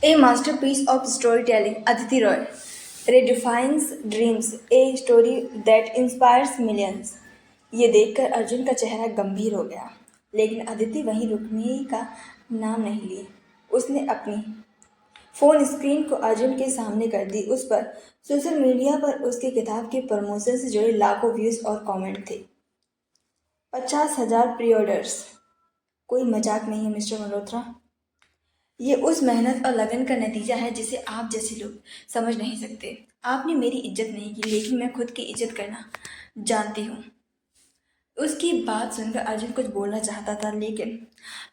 A masterpiece of storytelling, Aditi Roy redefines dreams, a story that inspires millions. ये देखकर अर्जुन का चेहरा गंभीर हो गया, लेकिन अदिति वहीं रुकने का नाम नहीं ली। उसने अपनी फोन स्क्रीन को अर्जुन के सामने कर दी। उस पर सोशल मीडिया पर उसकी किताब के प्रमोशन से जुड़े लाखों व्यूज और कमेंट थे। 50,000 प्री ऑर्डर्स। कोई मजाक नहीं है मिस्टर मल्होत्रा। ये उस मेहनत और लगन का नतीजा है जिसे आप जैसे लोग समझ नहीं सकते। आपने मेरी इज्जत नहीं की, लेकिन मैं खुद की इज्जत करना जानती हूँ। उसकी बात सुनकर अर्जुन कुछ बोलना चाहता था, लेकिन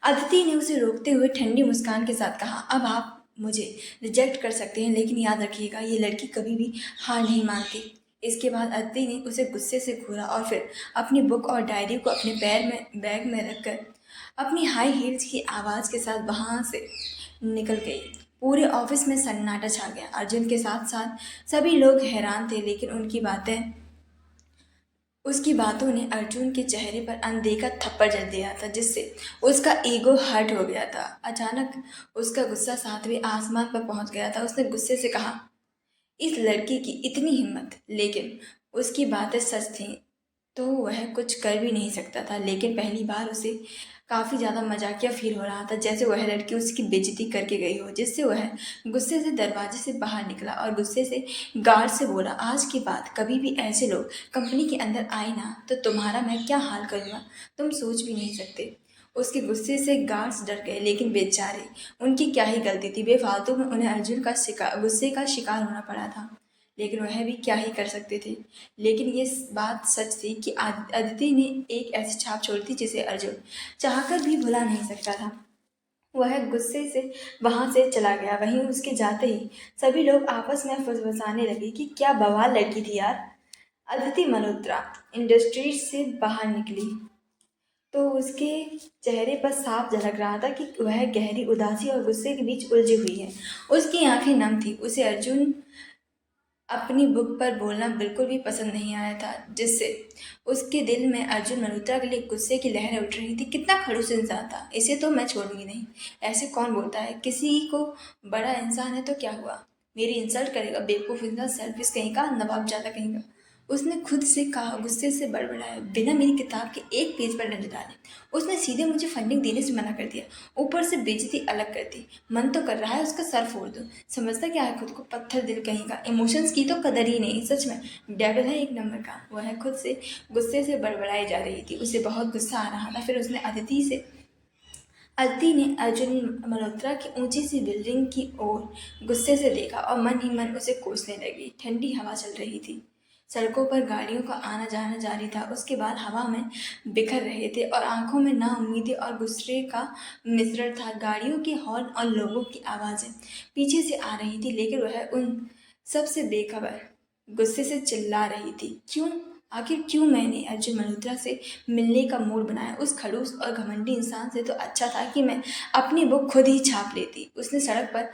अदिति ने उसे रोकते हुए ठंडी मुस्कान के साथ कहा, अब आप मुझे रिजेक्ट कर सकते हैं, लेकिन याद रखिएगा ये लड़की कभी भी हार नहीं मानती। इसके बाद अदिति ने उसे गुस्से से घूरा और फिर अपनी बुक और डायरी को अपने बैग में रखकर अपनी हाई हील्स की आवाज़ के साथ वहाँ से निकल गई। पूरे ऑफिस में सन्नाटा छा गया। अर्जुन के साथ साथ सभी लोग हैरान थे, लेकिन उसकी बातों ने अर्जुन के चेहरे पर अनदेखा थप्पड़ जड़ दिया था, जिससे उसका ईगो हर्ट हो गया था। अचानक उसका गुस्सा 7वें आसमान पर पहुंच गया था। उसने गुस्से से कहा, इस लड़की की इतनी हिम्मत, लेकिन उसकी बातें सच थीं तो वह कुछ कर भी नहीं सकता था। लेकिन पहली बार उसे काफ़ी ज़्यादा मजाकिया फील हो रहा था, जैसे वह लड़की उसकी बेइज्जती करके गई हो। जिससे वह गुस्से से दरवाजे से बाहर निकला और गुस्से से गार्ड से बोला, आज के बाद कभी भी ऐसे लोग कंपनी के अंदर आए ना तो तुम्हारा मैं क्या हाल करूँगा तुम सोच भी नहीं सकते। उसके गुस्से से गार्ड्स डर गए, लेकिन बेचारे, उनकी क्या ही गलती थी। बेफालतू में उन्हें अर्जुन का गुस्से का शिकार होना पड़ा था, लेकिन वह भी क्या ही कर सकते थे। लेकिन ये बात सच थी कि अदिति ने एक ऐसी छाप छोड़ी थी जिसे अर्जुन चाहकर भी भुला नहीं सकता था। वह गुस्से से वहां से चला गया। वहीं उसके जाते ही सभी लोग आपस में फुसफुसाने लगे कि क्या बवाल लड़की थी यार। अदिति मल्होत्रा इंडस्ट्री से बाहर निकली तो उसके चेहरे पर साफ झलक रहा था कि वह गहरी उदासी और गुस्से के बीच उलझी हुई है। उसकी आंखें नम थी। उसे अर्जुन अपनी बुक पर बोलना बिल्कुल भी पसंद नहीं आया था, जिससे उसके दिल में अर्जुन मल्होत्रा के लिए गुस्से की लहरें उठ रही थी। कितना खड़ूस इंसान था, इसे तो मैं छोड़ूंगी नहीं। ऐसे कौन बोलता है, किसी को बड़ा इंसान है तो क्या हुआ, मेरी इंसल्ट करेगा, बेवकूफ़ इंसान, सेल्फिश कहीं का, नवाब ज़्यादा कहीं का। उसने खुद से कहा, गुस्से से बड़बड़ाया, बिना मेरी किताब के एक पेज पर नजर डाले उसने सीधे मुझे फंडिंग देने से मना कर दिया, ऊपर से बेइज्जती अलग कर दी। मन तो कर रहा है उसका सर फोड़ दूं। समझता क्या है खुद को, पत्थर दिल कहीं का, इमोशंस की तो कदर ही नहीं। सच में डेविल है एक नंबर का। वह खुद से गुस्से से बड़बड़ाई जा रही थी। उसे बहुत गुस्सा आ रहा था। फिर उसने अदिति ने अर्जुन मल्होत्रा की ऊंची सी बिल्डिंग की ओर गुस्से से देखा और मन ही मन उसे कोसने लगी। ठंडी हवा चल रही थी। सड़कों पर गाड़ियों का आना जाना जारी था। उसके बाल हवा में बिखर रहे थे और आंखों में नाउम्मीदी और गुस्से का मिश्रण था। गाड़ियों के हॉर्न और लोगों की आवाज़ें पीछे से आ रही थी, लेकिन वह उन सब से बेखबर गुस्से से चिल्ला रही थी, क्यों, आखिर क्यों मैंने अर्जुन मल्होत्रा से मिलने का मूड बनाया। उस खड़ूस और घमंडी इंसान से तो अच्छा था कि मैं अपनी बुक खुद ही छाप लेती। उसने सड़क पर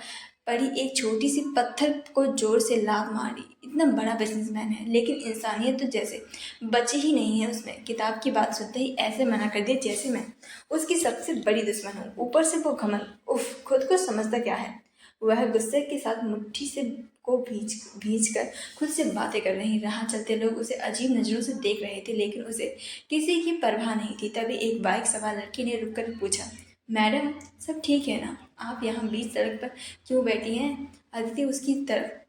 पड़ी एक छोटी सी पत्थर को जोर से लात मारी। इतना बड़ा बिजनेसमैन है, लेकिन इंसानियत तो जैसे बची ही नहीं है उसमें। किताब की बात सुनते ही ऐसे मना कर दिया जैसे मैं उसकी सबसे बड़ी दुश्मन हूँ। ऊपर से वो घमंड, उफ, खुद को समझता क्या है। वह गुस्से के साथ मुट्ठी से को भीज भीज कर खुद से बातें कर रही। राह चलते लोग उसे अजीब नज़रों से देख रहे थे, लेकिन उसे किसी की परवाह नहीं थी। तभी एक बाइक सवार लड़की ने रुककर पूछा, मैडम सब ठीक है ना, आप यहाँ बीच सड़क पर क्यों बैठी हैं। अदिति उसकी तरफ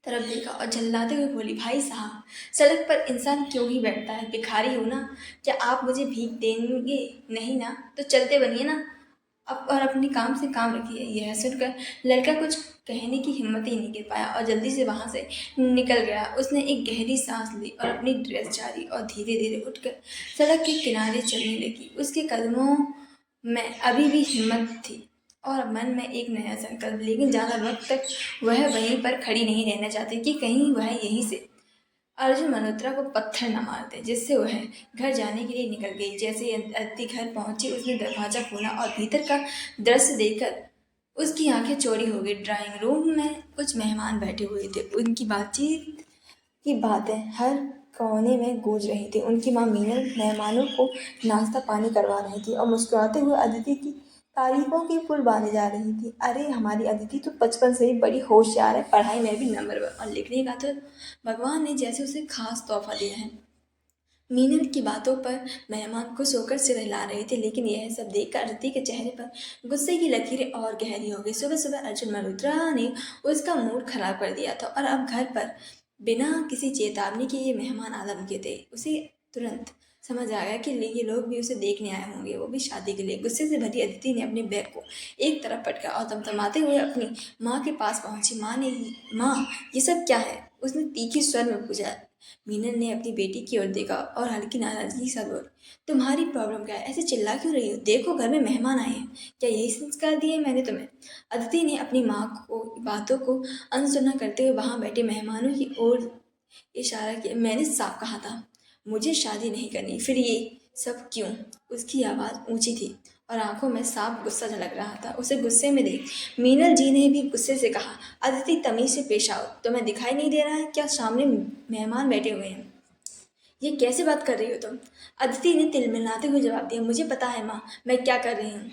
तरफ देखा और झल्लाते हुए बोली, भाई साहब, सड़क पर इंसान क्यों ही बैठता है, भिखारी हो ना, क्या आप मुझे भीख देंगे, नहीं ना तो चलते बनिए ना अब, और अपने काम से काम रखिए। यह सुनकर लड़का कुछ कहने की हिम्मत ही नहीं कर पाया और जल्दी से वहां से निकल गया। उसने एक गहरी सांस ली और अपनी ड्रेस झाड़ी और धीरे धीरे उठकर सड़क के किनारे चलने लगी। उसके कदमों में अभी भी हिम्मत थी और मन में एक नया संकल्प, लेकिन ज़्यादा वक्त तक वह वहीं पर खड़ी नहीं रहना चाहती कि कहीं वह यहीं से अर्जुन मल्होत्रा को पत्थर न मार दे, जिससे वह घर जाने के लिए निकल गई। जैसे ही अदिति घर पहुंची उसने दरवाजा खोला और भीतर का दृश्य देखकर उसकी आंखें चौड़ी हो गई। ड्राइंग रूम में कुछ मेहमान बैठे हुए थे। उनकी बातचीत की बातें हर कोने में गूंज रही थी। उनकी माँ मीनल मेहमानों को नाश्ता पानी करवा रही थी और मुस्कुराते हुए अदिति की तारीफों की पुल बांधे जा रही थी। अरे हमारी अदिति तो बचपन से ही बड़ी होशियार है, पढ़ाई में भी नंबर वन, और लिखने का तो भगवान ने जैसे उसे खास तोहफा दिया है। मीनल की बातों पर मेहमान खुश होकर सिर हिला रहे थे, लेकिन यह सब देखकर अदिति के चेहरे पर गुस्से की लकीरें और गहरी हो गई। सुबह सुबह अर्जुन मल्होत्रा ने उसका मूड खराब कर दिया था, और अब घर पर बिना किसी चेतावनी के ये मेहमान आ धमके थे। उसे तुरंत समझ आ गया कि ये लोग भी उसे देखने आए होंगे, वो भी शादी के लिए। गुस्से से भरी अदिति ने अपने बैग को एक तरफ पटका और तमतमाते हुए अपनी माँ के पास पहुंची। माँ, ये सब क्या है? उसने तीखी स्वर में पूछा। मीनल ने अपनी बेटी की ओर देखा और हल्की नाराजगी सा बोली, तुम्हारी प्रॉब्लम क्या है? ऐसे चिल्ला क्यों रही हो? देखो घर में मेहमान आए हैं। क्या यही संस्कार दिए मैंने तुम्हें? अदिति ने अपनी माँ को बातों को अनसुना करते हुए वहां बैठे मेहमानों की ओर इशारा किया। मैंने साफ कहा था मुझे शादी नहीं करनी, फिर ये सब क्यों? उसकी आवाज़ ऊंची थी और आंखों में साफ गुस्सा झलक रहा था। उसे गुस्से में देख मीनल जी ने भी गुस्से से कहा, अदिति तमीज से पेश आओ। तुम्हें दिखाई नहीं दे रहा है क्या सामने मेहमान बैठे हुए हैं? ये कैसे बात कर रही हो तुम? अदिति ने तिलमिलाते हुए जवाब दिया, मुझे पता है माँ, मैं क्या कर रही हूँ।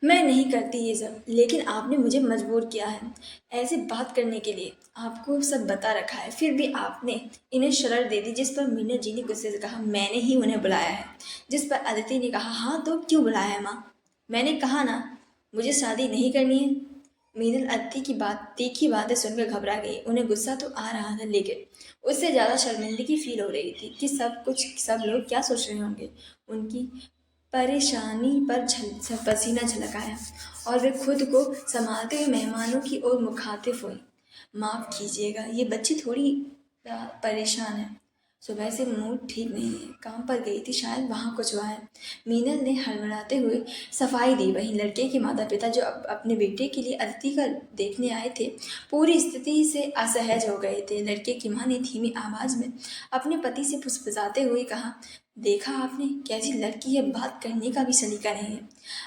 मैं नहीं करती ये सब, लेकिन आपने मुझे मजबूर किया है ऐसे बात करने के लिए। आपको सब बता रखा है, फिर भी आपने इन्हें शरण दे दी। जिस पर मीना जी ने गुस्से से कहा, मैंने ही उन्हें बुलाया है। जिस पर अदिति ने कहा, हाँ तो क्यों बुलाया है माँ? मैंने कहा ना मुझे शादी नहीं करनी है। मीनल अदिति की तीखी बातें सुनकर घबरा गई। उन्हें गुस्सा तो आ रहा था, लेकिन उससे ज़्यादा शर्मिंदगी फील हो रही थी कि सब लोग क्या सोच रहे होंगे। उनकी परेशानी पर पसीना झलक आया और वे खुद को संभालते हुए मेहमानों की ओर मुखातिब हुई। माफ़ कीजिएगा, ये बच्ची थोड़ी परेशान है। सुबह से मूड ठीक नहीं है, काम पर गई थी, शायद वहाँ कुछ हुआ है। मीनल ने हड़बड़ाते हुए सफाई दी। वहीं लड़के के माता पिता जो अपने बेटे के लिए अदिति का देखने आए थे, पूरी स्थिति से असहज हो गए थे। लड़के की माँ ने धीमी आवाज़ में अपने पति से फुसफुसाते हुए कहा, देखा आपने कैसी लड़की है, बात करने का भी सलीका नहीं है।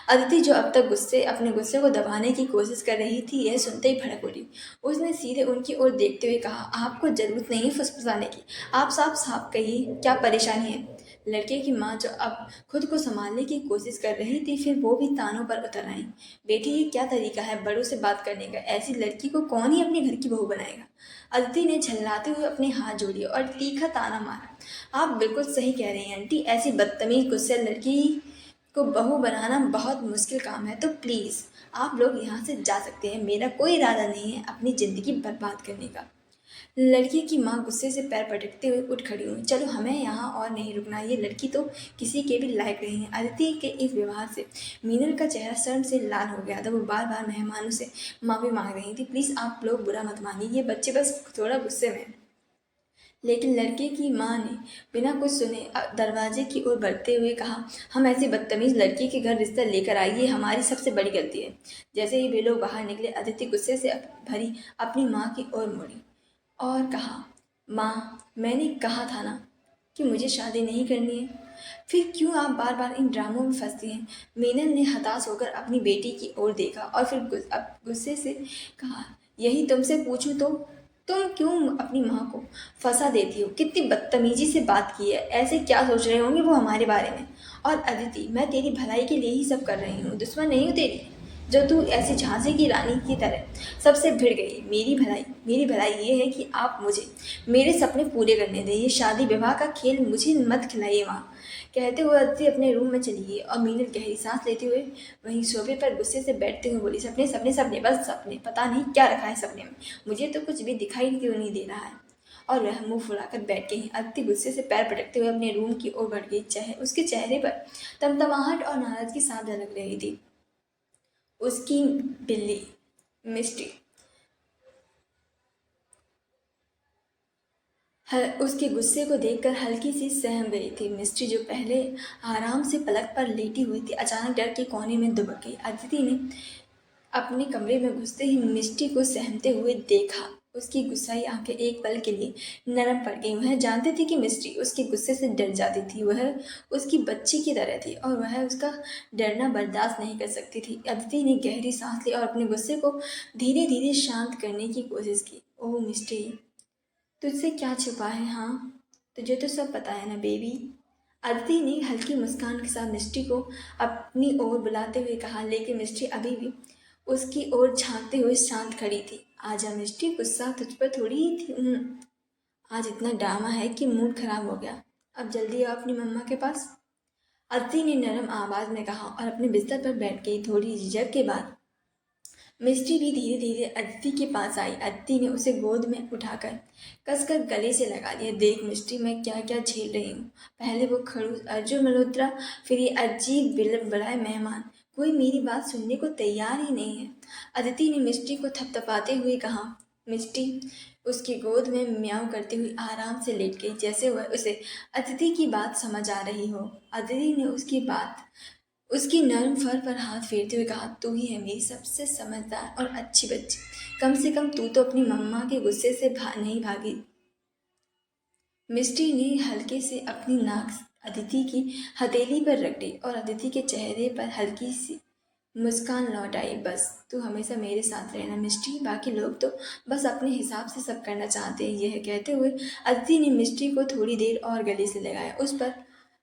अदिति जो अब तक अपने गुस्से को दबाने की कोशिश कर रही थी, यह सुनते ही भड़क उठी। उसने सीधे उनकी ओर देखते हुए कहा, आपको जरूरत नहीं है फुसफुसाने की, आप साफ साफ कहिए क्या परेशानी है। लड़के की माँ जो अब खुद को संभालने की कोशिश कर रही थी, फिर वो भी तानों पर उतर आई। बेटी, ये क्या तरीका है बड़ों से बात करने का? ऐसी लड़की को कौन ही अपने घर की बहू बनाएगा? अदिति ने झल्लाते हुए अपने हाथ जोड़े और तीखा ताना मारा। आप बिल्कुल सही कह रही हैं आंटी, ऐसी बदतमीज गुस्से लड़की को बहू बनाना बहुत मुश्किल काम है। तो प्लीज़ आप लोग यहाँ से जा सकते हैं, मेरा कोई इरादा नहीं है अपनी ज़िंदगी बर्बाद करने का। लड़की की माँ गुस्से से पैर पटकते हुए उठ खड़ी हुई। चलो, हमें यहाँ और नहीं रुकना, ये लड़की तो किसी के भी लायक नहीं है। अदिति के इस व्यवहार से मीनल का चेहरा शर्म से लाल हो गया था। वो बार बार मेहमानों से माफ़ी मांग रही थी, प्लीज़ आप लोग बुरा मत मानिए, ये बच्चे बस थोड़ा गुस्से में हैं। लेकिन लड़के की माँ ने बिना कुछ सुने दरवाजे की ओर बढ़ते हुए कहा, हम ऐसी बदतमीज लड़की के घर रिश्ता लेकर आई, ये हमारी सबसे बड़ी गलती है। जैसे ही वे लोग बाहर निकले, अदिति गुस्से से भरी अपनी माँ की ओर मुड़ी और कहा, माँ, मैंने कहा था ना कि मुझे शादी नहीं करनी है, फिर क्यों आप बार बार इन ड्रामों में फंसती हैं? मीनल ने हताश होकर अपनी बेटी की ओर देखा और फिर गुस्से से कहा, यही तुमसे पूछूं तो तुम क्यों अपनी माँ को फंसा देती हो? कितनी बदतमीजी से बात की है, ऐसे क्या सोच रहे होंगे वो हमारे बारे में? और अदिति, मैं तेरी भलाई के लिए ही सब कर रही हूँ, दुश्मन नहीं हूँ तेरी, जो तू ऐसी झांसी की रानी की तरह सबसे भिड़ गई। मेरी भलाई ये है कि आप मुझे मेरे सपने पूरे करने दें, ये शादी विवाह का खेल मुझे मत खिलाइए माँ। कहते हुए अदिति अपने रूम में चली गई और मीनल गहरी सांस लेते हुए वहीं सोफे पर गुस्से से बैठते हुए बोली, सपने सपने सपने, बस सपने, पता नहीं क्या रखा है सपने में, मुझे तो कुछ भी दिखाई क्यों नहीं दे रहा है। और वह मुंह फुलाकर बैठ गई। अदिति गुस्से से पैर पटकते हुए अपने रूम की ओर बढ़ गई। उसके चेहरे पर तमतमाहट और नाराजगी साफ झलक रही थी। उसकी बिल्ली मिस्टी उसके गुस्से को देखकर हल्की सी सहम गई थी। मिस्ट्री जो पहले आराम से पलक पर लेटी हुई थी, अचानक डर के कोने में दुबक गई। अदिति ने अपने कमरे में घुसते ही मिस्ट्री को सहमते हुए देखा। उसकी गुस्साई आंखें एक पल के लिए नरम पड़ गईं। वह जानती थी कि मिस्ट्री उसके गुस्से से डर जाती थी। वह उसकी बच्ची की तरह थी और वह उसका डरना बर्दाश्त नहीं कर सकती थी। अदिति ने गहरी सांस ली और अपने गुस्से को धीरे धीरे शांत करने की कोशिश की। ओह मिस्ट्री, तुझसे क्या छुपा है? हाँ, तुझे तो सब पता है ना बेबी। अदिति ने हल्की मुस्कान के साथ मिष्टी को अपनी ओर बुलाते हुए कहा, लेकिन मिष्टी अभी भी उसकी ओर झांकते हुए शांत खड़ी थी। आजा मिष्टी, गुस्सा तुझ पर थोड़ी ही थी। आज इतना ड्रामा है कि मूड खराब हो गया। अब जल्दी आओ अपनी मम्मा के पास, अदिति ने नरम आवाज में कहा और अपने बिस्तर पर बैठ गई। थोड़ी झिझक के बाद मिष्टी भी धीरे धीरे अदिति के पास आई। अदिति ने उसे गोद में उठाकर कसकर गले से लगा लिया। देख मिष्टी, मैं क्या क्या झेल रही हूँ। पहले वो खड़ूस अर्जुन मल्होत्रा, फिर ये अजीब बिड़बड़ाए मेहमान। कोई मेरी बात सुनने को तैयार ही नहीं है। अदिति ने मिष्टी को थपथपाते हुए कहा। मिष्टी उसकी गोद में म्याऊं करती हुई आराम से लेट गई, जैसे वह उसे अदिति की बात समझ आ रही हो। अदिति ने उसकी नर्म फर पर हाथ फेरते हुए कहा, तू ही है मेरी सबसे समझदार और अच्छी बच्ची। कम से कम तू तो अपनी मम्मा के गुस्से से नहीं भागी। मिष्टी ने हल्के से अपनी नाक अदिति की हथेली पर रख दी और अदिति के चेहरे पर हल्की सी मुस्कान लौट आई। बस तू हमेशा मेरे साथ रहना मिष्टी, बाकी लोग तो बस अपने हिसाब से सब करना चाहते हैं। यह कहते हुए अदिति ने मिष्टी को थोड़ी देर और गले से लगाया। उस पर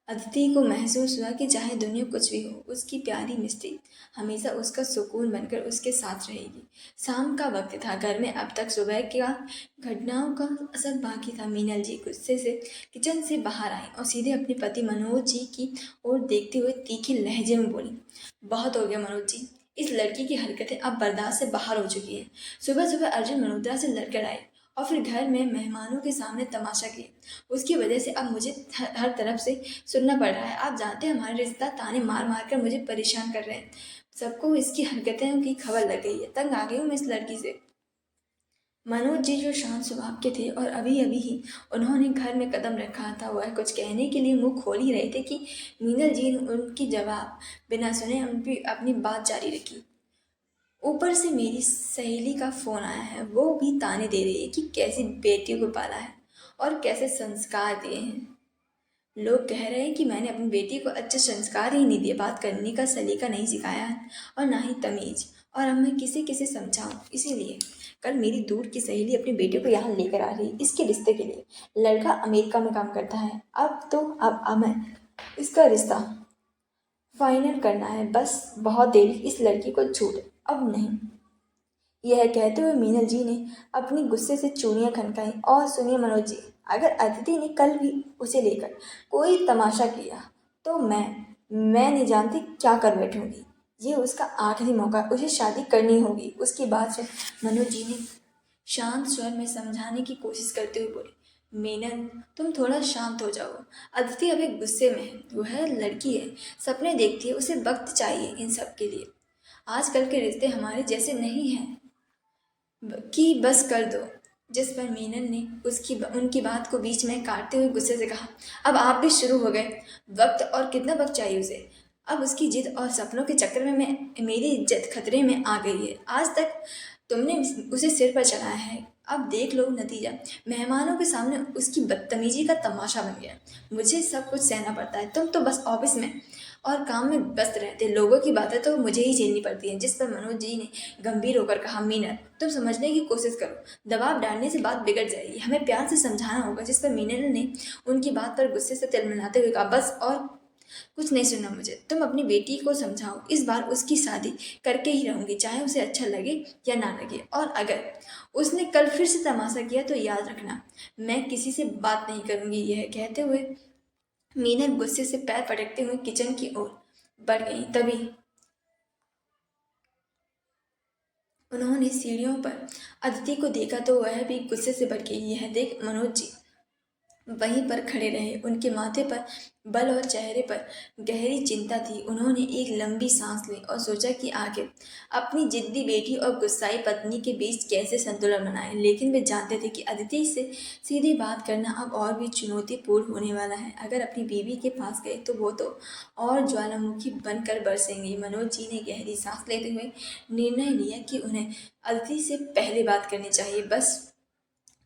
अदिति को महसूस हुआ कि चाहे दुनिया कुछ भी हो, उसकी प्यारी मिष्टी हमेशा उसका सुकून बनकर उसके साथ रहेगी। शाम का वक्त था। घर में अब तक सुबह का घटनाओं का असर बाकी था। मीनल जी गुस्से से किचन से बाहर आई और सीधे अपने पति मनोज जी की ओर देखते हुए तीखे लहजे में बोली, बहुत हो गया मनोज जी, इस लड़की की हरकतें अब बर्दाश्त से बाहर हो चुकी हैं। सुबह सुबह अर्जुन मल्होत्रा से लड़कर आए और फिर घर में मेहमानों के सामने तमाशा किया। उसकी वजह से अब मुझे हर तरफ से सुनना पड़ रहा है। आप जानते हैं हमारे रिश्ता ताने मार मार कर मुझे परेशान कर रहे हैं। सबको इसकी हरकतें की खबर लग गई है। तंग आ गई हूँ मैं इस लड़की से। मनोज जी जो शांत स्वभाव के थे और अभी अभी ही उन्होंने घर में कदम रखा था, वह कुछ कहने के लिए मुंह खोल ही रहे थे कि मीनल जी ने उनकी जवाब बिना सुने अपनी बात जारी रखी। ऊपर से मेरी सहेली का फोन आया है। वो भी ताने दे रही है कि कैसी बेटियों को पाला है और कैसे संस्कार दिए हैं। लोग कह रहे हैं कि मैंने अपनी बेटी को अच्छे संस्कार ही नहीं दिए, बात करने का सलीका नहीं सिखाया है और ना ही तमीज। और अब मैं किसे किसे समझाऊं। इसीलिए कल मेरी दूर की सहेली अपनी बेटी को यहाँ लेकर आ रही इसके रिश्ते के लिए। लड़का अमेरिका में काम करता है। अब मैं इसका रिश्ता फाइनल करना है। बस बहुत देर इस लड़की को छूट, अब नहीं। यह कहते हुए मीनल जी ने अपनी गुस्से से चूड़ियां खनकाई। और सुनिए मनोज जी, अगर अदिति ने कल भी उसे लेकर कोई तमाशा किया तो मैं नहीं जानती क्या कर बैठूंगी। ये उसका आखिरी मौका, उसे शादी करनी होगी। उसकी बात से मनोज जी ने शांत स्वर में समझाने की कोशिश करते हुए बोले, मेनन तुम थोड़ा शांत हो जाओ। अदिति अभी गुस्से में है। वह लड़की है, सपने देखती है, उसे वक्त चाहिए इन सब के लिए। आजकल के रिश्ते हमारे जैसे नहीं हैं कि बस कर दो। जिस पर मीनन ने उनकी बात को बीच में काटते हुए गुस्से से कहा, अब आप भी शुरू हो गए। वक्त, और कितना वक्त चाहिए उसे। अब उसकी जिद और सपनों के चक्कर में मेरी इज्जत खतरे में आ गई है। आज तक तुमने उसे सिर पर चढ़ाया है, अब देख लो नतीजा। मेहमानों के सामने उसकी बदतमीजी का तमाशा बन गया। मुझे सब कुछ सहना पड़ता है। तुम तो बस ऑफिस में और काम में व्यस्त रहते। लोगों की बातें तो मुझे ही झेलनी पड़ती हैं। जिस पर मनोज जी ने गंभीर होकर कहा, मीनल तुम समझने की कोशिश करो। दबाव डालने से बात बिगड़ जाएगी। हमें प्यार से समझाना होगा। जिस पर मीनल ने उनकी बात पर गुस्से से तिलमिलाते हुए कहा, बस और कुछ नहीं सुनना मुझे। तुम अपनी बेटी को समझाओ। इस बार उसकी शादी करके ही रहूंगी, चाहे उसे अच्छा लगे या ना लगे। और अगर उसने कल फिर से तमाशा किया तो याद रखना, मैं किसी से बात नहीं करूंगी। यह कहते हुए मीनल गुस्से से पैर पटकते हुए किचन की ओर बढ़ गई। तभी उन्होंने सीढ़ियों पर अदिति को देखा तो वह भी गुस्से से भर गई। यह देख मनोज जी वहीं पर खड़े रहे। उनके माथे पर बल और चेहरे पर गहरी चिंता थी। उन्होंने एक लंबी सांस ली और सोचा कि आखिर अपनी जिद्दी बेटी और गुस्साई पत्नी के बीच कैसे संतुलन बनाए। लेकिन वे जानते थे कि अदिति से सीधी बात करना अब और भी चुनौतीपूर्ण होने वाला है। अगर अपनी बीवी के पास गए तो वो तो और ज्वालामुखी बनकर बरसेंगी। मनोज जी ने गहरी सांस लेते हुए निर्णय लिया कि उन्हें अदिति से पहले बात करनी चाहिए। बस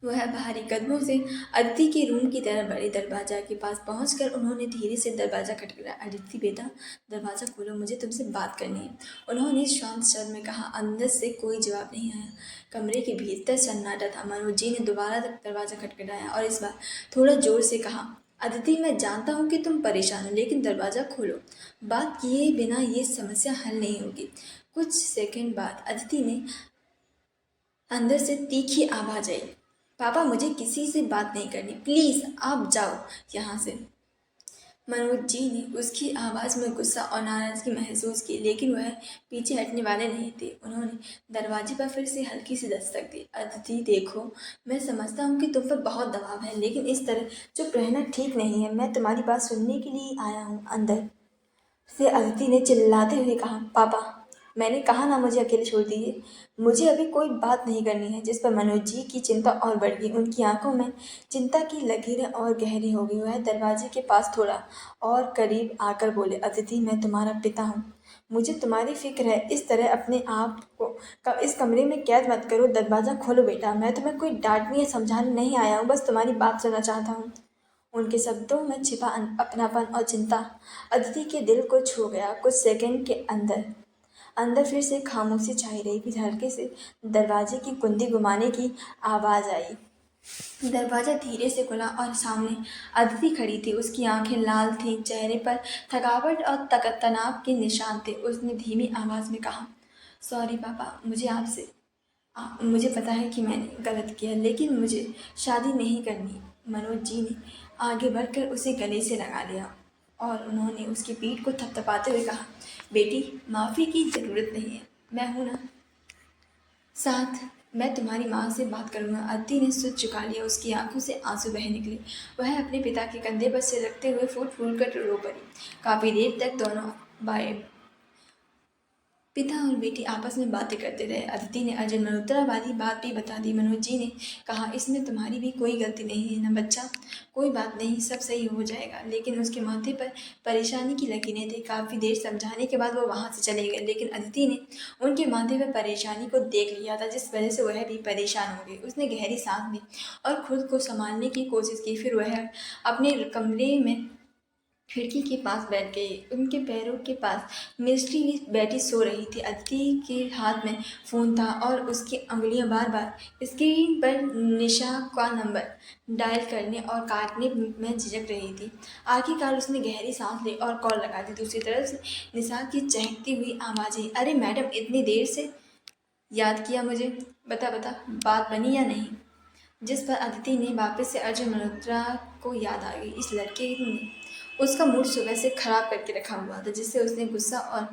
वह भारी कदमों से अदिति के रूम की तरफ बढ़े। दरवाजा के पास पहुंचकर उन्होंने धीरे से दरवाजा खटखटाया। अदिति बेटा, दरवाजा खोलो, मुझे तुमसे बात करनी है, उन्होंने शांत स्वर में कहा। अंदर से कोई जवाब नहीं आया। कमरे के भीतर सन्नाटा था। मनोज जी ने दोबारा दरवाजा खटखटाया और इस बार थोड़ा जोर से कहा, अदिति, मैं जानता हूँ कि तुम परेशान हो, लेकिन दरवाज़ा खोलो। बात किए बिना ये समस्या हल नहीं होगी। कुछ सेकंड बाद अदिति ने अंदर से तीखी आवाज आई। पापा, मुझे किसी से बात नहीं करनी, प्लीज़ आप जाओ यहाँ से। मनोज जी ने उसकी आवाज़ में गुस्सा और नाराज़गी महसूस की, लेकिन वह पीछे हटने वाले नहीं थे। उन्होंने दरवाजे पर फिर से हल्की सी दस्तक दी। अदिति, देखो, मैं समझता हूँ कि तुम पर बहुत दबाव है, लेकिन इस तरह चुप रहना ठीक नहीं है। मैं तुम्हारी बात सुनने के लिए आया हूँ। अंदर से अदिति ने चिल्लाते हुए कहा, पापा, मैंने कहा ना, मुझे अकेले छोड़ दीजिए। मुझे अभी कोई बात नहीं करनी है। जिस पर मनोज जी की चिंता और बढ़ गई। उनकी आंखों में चिंता की लकीरें और गहरी हो गई। वह दरवाजे के पास थोड़ा और करीब आकर बोले, अदिति, मैं तुम्हारा पिता हूँ, मुझे तुम्हारी फिक्र है। इस तरह अपने आप को इस कमरे में कैद मत करो। दरवाज़ा खोलो बेटा। मैं तुम्हें कोई डांटने या समझाने नहीं आया हूँ, बस तुम्हारी बात सुनना चाहता हूँ। उनके शब्दों में छिपा अपनापन और चिंता अदिति के दिल को छू गया। कुछ सेकंड के अंदर अंदर फिर से खामोशी छाई रही। फिर हल्के से दरवाजे की कुंडी घुमाने की आवाज़ आई। दरवाज़ा धीरे से खुला और सामने अदिति खड़ी थी। उसकी आंखें लाल थीं, चेहरे पर थकावट और तनाव के निशान थे। उसने धीमी आवाज़ में कहा, सॉरी पापा, मुझे पता है कि मैंने गलत किया, लेकिन मुझे शादी नहीं करनी। मनोज जी ने आगे बढ़कर उसे गले से लगा लिया और उन्होंने उसकी पीठ को थपथपाते हुए कहा, बेटी, माफ़ी की ज़रूरत नहीं है, मैं हूं ना साथ। मैं तुम्हारी माँ से बात करूंगा। अदिति ने सिर झुका लिया। उसकी आंखों से आंसू बह निकले। वह अपने पिता के कंधे पर सिर रखते हुए फूट फूट कर रो पड़ी। काफ़ी देर तक दोनों भाई पिता और बेटी आपस में बातें करते रहे। अदिति ने अर्जुन मल्होत्रा वाली बात भी बता दी। मनोज जी ने कहा, इसमें तुम्हारी भी कोई गलती नहीं है ना बच्चा, कोई बात नहीं, सब सही हो जाएगा। लेकिन उसके माथे पर परेशानी की लकीरें थी। काफ़ी देर समझाने के बाद वो वहाँ से चले गए, लेकिन अदिति ने उनके माथे पर परेशानी को देख लिया था, जिस वजह से वह भी परेशान हो गई। उसने गहरी सांस ली और खुद को संभालने की कोशिश की। फिर वह अपने कमरे में खिड़की के पास बैठ गई। उनके पैरों के पास मिस्ट्री भी बैठी सो रही थी। अदिति के हाथ में फ़ोन था और उसकी उंगलियां बार बार स्क्रीन पर निशा का नंबर डायल करने और काटने में झिझक रही थी। आखिरकार उसने गहरी सांस ली और कॉल लगा दी। दूसरी तरफ से निशा की चहकती हुई आवाज़ आई, अरे मैडम, इतनी देर से याद किया मुझे? बता बता, बात बनी या नहीं? जिस पर अदिति ने वापस से अर्जुन मल्होत्रा को याद आ गई। इस लड़के ने उसका मूड सुबह से खराब करके रखा हुआ था, जिससे उसने गुस्सा और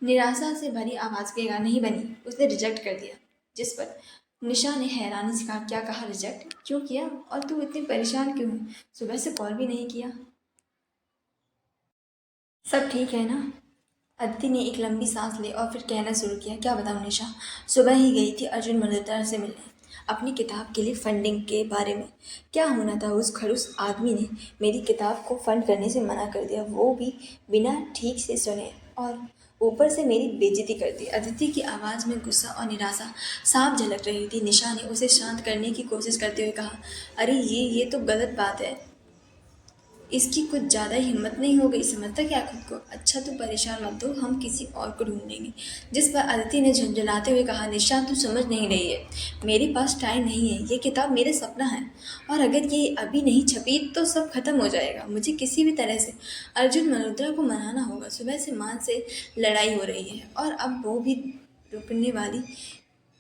निराशा से भरी आवाज़ के कहा, नहीं बनी, उसने रिजेक्ट कर दिया। जिस पर निशा ने हैरानी से कहा, क्या कहा? रिजेक्ट क्यों किया? और तू इतनी परेशान क्यों है? सुबह से कॉल भी नहीं किया। सब ठीक है ना? अदिति ने एक लंबी सांस ली और फिर कहना शुरू किया, क्या बताऊँ निशा, सुबह ही गई थी अर्जुन मल्होत्रा से मिलने, अपनी किताब के लिए फंडिंग के बारे में। क्या होना था, उस खड़ूस आदमी ने मेरी किताब को फंड करने से मना कर दिया, वो भी बिना ठीक से सुने, और ऊपर से मेरी बेइज्जती कर दी। अदिति की आवाज़ में गुस्सा और निराशा साफ झलक रही थी। निशा ने उसे शांत करने की कोशिश करते हुए कहा, अरे ये तो गलत बात है, इसकी कुछ ज़्यादा ही हिम्मत नहीं हो गई, समझता क्या खुद को? अच्छा, तू परेशान मत हो, हम किसी और को ढूंढ लेंगे। जिस पर अदिति ने झंझलाते हुए कहा, निशा, तू समझ नहीं रही है, मेरे पास टाइम नहीं है, ये किताब मेरा सपना है, और अगर ये अभी नहीं छपी तो सब खत्म हो जाएगा। मुझे किसी भी तरह से अर्जुन मल्होत्रा को मनाना होगा। सुबह से माँ से लड़ाई हो रही है और अब वो भी रुकने वाली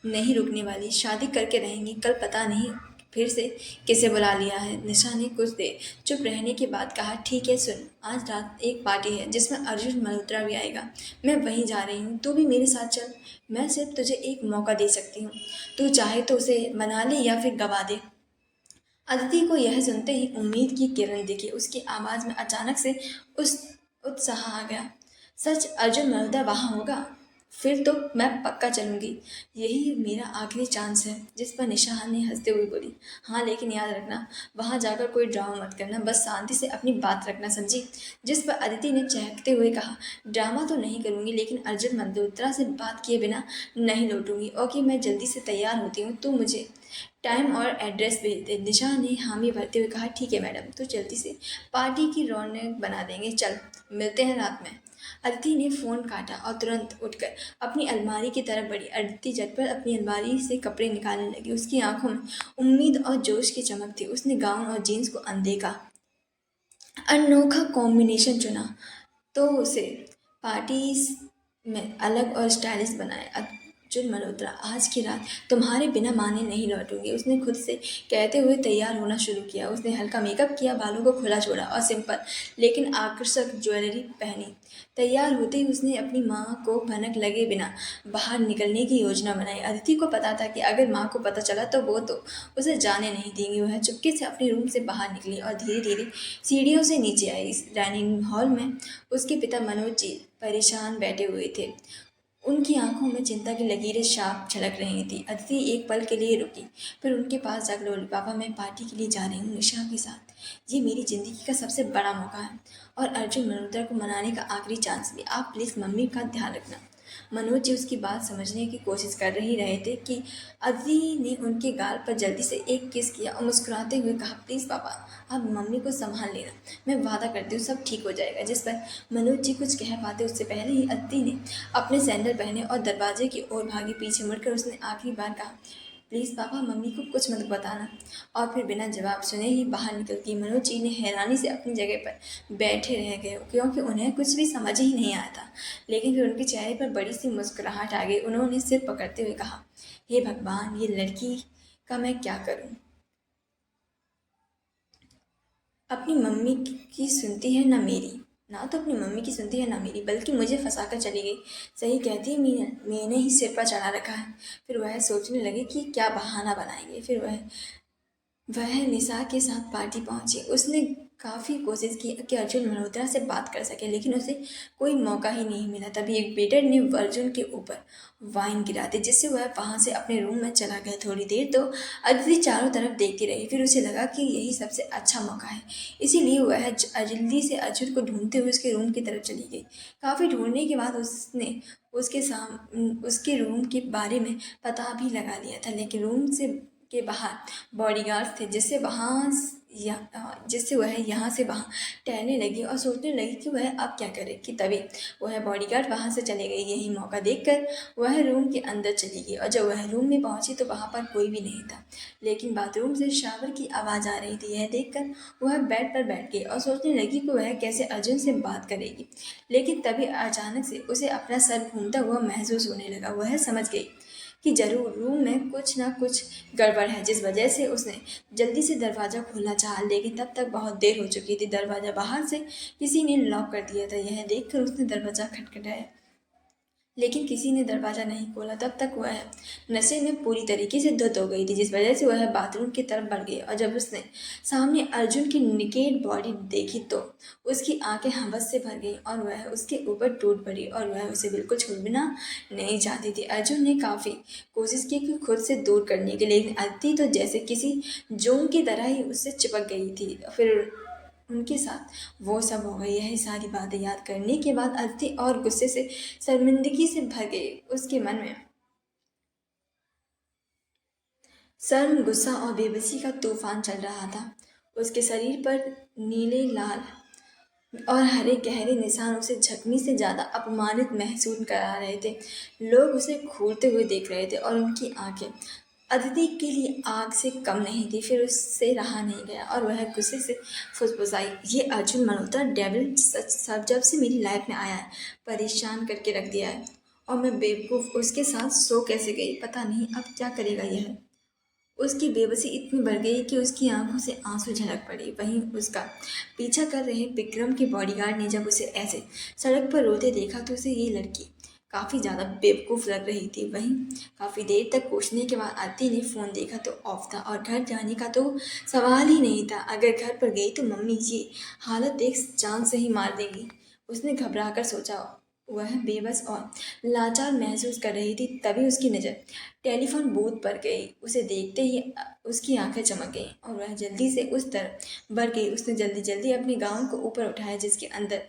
नहीं रुकने वाली, शादी करके रहेंगी। कल पता नहीं फिर से किसे बुला लिया है। निशा ने कुछ देर चुप रहने के बाद कहा, ठीक है, सुन, आज रात एक पार्टी है जिसमें अर्जुन मल्होत्रा भी आएगा, मैं वहीं जा रही हूँ, तू भी मेरे साथ चल। मैं सिर्फ तुझे एक मौका दे सकती हूँ, तू चाहे तो उसे मना ले या फिर गवा दे। अदिति को यह सुनते ही उम्मीद की किरण दिखी। उसकी आवाज़ में अचानक से उस उत्साह आ गया। सच, अर्जुन मल्होत्रा वहाँ होगा? फिर तो मैं पक्का चलूंगी, यही मेरा आखिरी चांस है। जिस पर निशा ने हंसते हुए बोली, हाँ, लेकिन याद रखना, वहाँ जाकर कोई ड्रामा मत करना, बस शांति से अपनी बात रखना, समझी? जिस पर अदिति ने चहकते हुए कहा, ड्रामा तो नहीं करूँगी, लेकिन अर्जुन मल्होत्रा से बात किए बिना नहीं लौटूंगी। ओके, मैं जल्दी से तैयार होती हूँ, तो मुझे टाइम और एड्रेस भेज दे। निशा ने हामी भरते हुए कहा, ठीक है मैडम, तो जल्दी से पार्टी की रौनक बना देंगे, चल मिलते हैं रात में। अदिति ने फ़ोन काटा और तुरंत उठकर अपनी अलमारी की तरफ बढ़ी। अदिति झटपट अपनी अलमारी से कपड़े निकालने लगी। उसकी आंखों में उम्मीद और जोश की चमक थी। उसने गाउन और जीन्स को अनदेखा अनोखा कॉम्बिनेशन चुना तो उसे पार्टीज में अलग और स्टाइलिश बनाए। अर्जुन मल्होत्रा, आज की रात तुम्हारे बिना माने नहीं लौटूंगी, उसने खुद से कहते हुए तैयार होना शुरू किया। उसने हल्का मेकअप किया, बालों को खुला छोड़ा और सिंपल लेकिन आकर्षक ज्वेलरी पहनी। तैयार होते ही उसने अपनी माँ को भनक लगे बिना बाहर निकलने की योजना बनाई। अदिति को पता था कि अगर माँ को पता चला तो वो तो उसे जाने नहीं देंगी। वह चुपके से अपने रूम से बाहर निकली और धीरे धीरे सीढ़ियों से नीचे आई। इस डाइनिंग हॉल में उसके पिता मनोज जी परेशान बैठे हुए थे। उनकी आंखों में चिंता की लकीरें साफ झलक रही थी। अदिति एक पल के लिए रुकी, फिर उनके पास जाकर बोली, पापा मैं पार्टी के लिए जा रही हूँ निशा के साथ। ये मेरी ज़िंदगी का सबसे बड़ा मौका है और अर्जुन मल्होत्रा को मनाने का आखिरी चांस भी। आप प्लीज़ मम्मी का ध्यान रखना। मनोज जी उसकी बात समझने की कोशिश कर ही रहे थे कि अदिति ने उनके गाल पर जल्दी से एक किस किया और मुस्कुराते हुए कहा, प्लीज़ पापा आप मम्मी को संभाल लेना, मैं वादा करती हूँ सब ठीक हो जाएगा। जिस पर मनोज जी कुछ कह पाते उससे पहले ही अदिति ने अपने सैंडल पहने और दरवाजे की ओर भागी। पीछे मुड़कर उसने आखिरी बार कहा, प्लीज़ पापा मम्मी को कुछ मत बताना, और फिर बिना जवाब सुने ही बाहर निकल गई। मनोज जी ने हैरानी से अपनी जगह पर बैठे रह गए क्योंकि उन्हें कुछ भी समझ ही नहीं आया था। लेकिन फिर उनके चेहरे पर बड़ी सी मुस्कुराहट आ गई। उन्होंने सिर पकड़ते हुए कहा, हे भगवान ये लड़की का मैं क्या करूं। अपनी मम्मी की सुनती है ना मेरी, ना तो अपनी मम्मी की सुनती है ना मेरी, बल्कि मुझे फंसा कर चली गई। सही कहती है मीना, मैंने ही सिर पर चढ़ा रखा है। फिर वह सोचने लगे कि क्या बहाना बनाएंगे। फिर वह निशा के साथ पार्टी पहुंची। उसने काफ़ी कोशिश की कि अर्जुन मल्होत्रा से बात कर सके, लेकिन उसे कोई मौका ही नहीं मिला। तभी एक वेटर ने अर्जुन के ऊपर वाइन गिरा दी, जिससे वह वहां से अपने रूम में चला गया। थोड़ी देर तो अदिति चारों तरफ देखती रही, फिर उसे लगा कि यही सबसे अच्छा मौका है, इसीलिए वह जल्दी से अर्जुन को ढूंढते हुए उसके रूम की तरफ चली गई। काफ़ी ढूंढने के बाद उसने उसके रूम के बारे में पता भी लगा लिया था, लेकिन रूम से के बाहर बॉडीगार्ड्स थे, जिससे वह यहाँ से वहाँ टहलने लगी और सोचने लगी कि वह अब क्या करे। कि तभी वह बॉडीगार्ड वहाँ से चले गई। यही मौका देखकर वह रूम के अंदर चली गई और जब वह रूम में पहुंची तो वहाँ पर कोई भी नहीं था, लेकिन बाथरूम से शावर की आवाज़ आ रही थी। यह देखकर वह बेड पर बैठ गई और सोचने लगी कि वह कैसे अर्जुन से बात करेगी। लेकिन तभी अचानक से उसे अपना सर घूमता हुआ महसूस होने लगा। वह समझ गई कि जरूर रूम में कुछ ना कुछ गड़बड़ है, जिस वजह से उसने जल्दी से दरवाज़ा खोलना चाहा, लेकिन तब तक बहुत देर हो चुकी थी। दरवाज़ा बाहर से किसी ने लॉक कर दिया था। यह देखकर उसने दरवाज़ा खटखटाया, लेकिन किसी ने दरवाज़ा नहीं खोला। तब तक वह नशे में पूरी तरीके से धुत हो गई थी, जिस वजह से वह बाथरूम की तरफ बढ़ गई और जब उसने सामने अर्जुन की निकेट बॉडी देखी तो उसकी आंखें हवस से भर गईं और वह उसके ऊपर टूट पड़ी और वह उसे बिल्कुल छूना नहीं चाहती थी। अर्जुन ने काफ़ी कोशिश की कि खुद से दूर करने की, लेकिन अदिति तो जैसे किसी जोम की तरह ही उससे चिपक गई थी। फिर उनके साथ वो सब हो गई। यही सारी बातें याद करने के बाद अदिति और गुस्से से शर्मिंदगी से भर गई। उसके मन में शर्म, गुस्सा और बेबसी का तूफान चल रहा था। उसके शरीर पर नीले, लाल और हरे गहरे निशान उसे जख्मी से ज़्यादा अपमानित महसूस करा रहे थे। लोग उसे घूरते हुए देख रहे थे और उनकी आंखें अदिति के लिए आग से कम नहीं थी। फिर उससे रहा नहीं गया और वह गुस्से से फुसफुसाई, ये अर्जुन मल्होत्रा डेविल सच सब जब से मेरी लाइफ में आया है परेशान करके रख दिया है, और मैं बेवकूफ़ उसके साथ सो कैसे गई, पता नहीं अब क्या करेगा यह। उसकी बेबसी इतनी बढ़ गई कि उसकी आंखों से आंसू झलक पड़े। वहीं उसका पीछा कर रहे विक्रम के बॉडीगार्ड ने जब उसे ऐसे सड़क पर रोते देखा तो उसे ये लड़की काफ़ी ज़्यादा बेवकूफ़ लग रही थी। वहीं काफ़ी देर तक पूछने के बाद आरती ने फ़ोन देखा तो ऑफ था और घर जाने का तो सवाल ही नहीं था। अगर घर पर गई तो मम्मी ये हालत देख जान से ही मार देंगी, उसने घबरा कर सोचा। वह बेबस और लाचार महसूस कर रही थी। तभी उसकी नज़र टेलीफोन बूथ पर गई। उसे देखते ही उसकी आंखें चमक गईं और वह जल्दी से उस तरफ बढ़ गई। उसने जल्दी जल्दी अपने गाउन को ऊपर उठाया, जिसके अंदर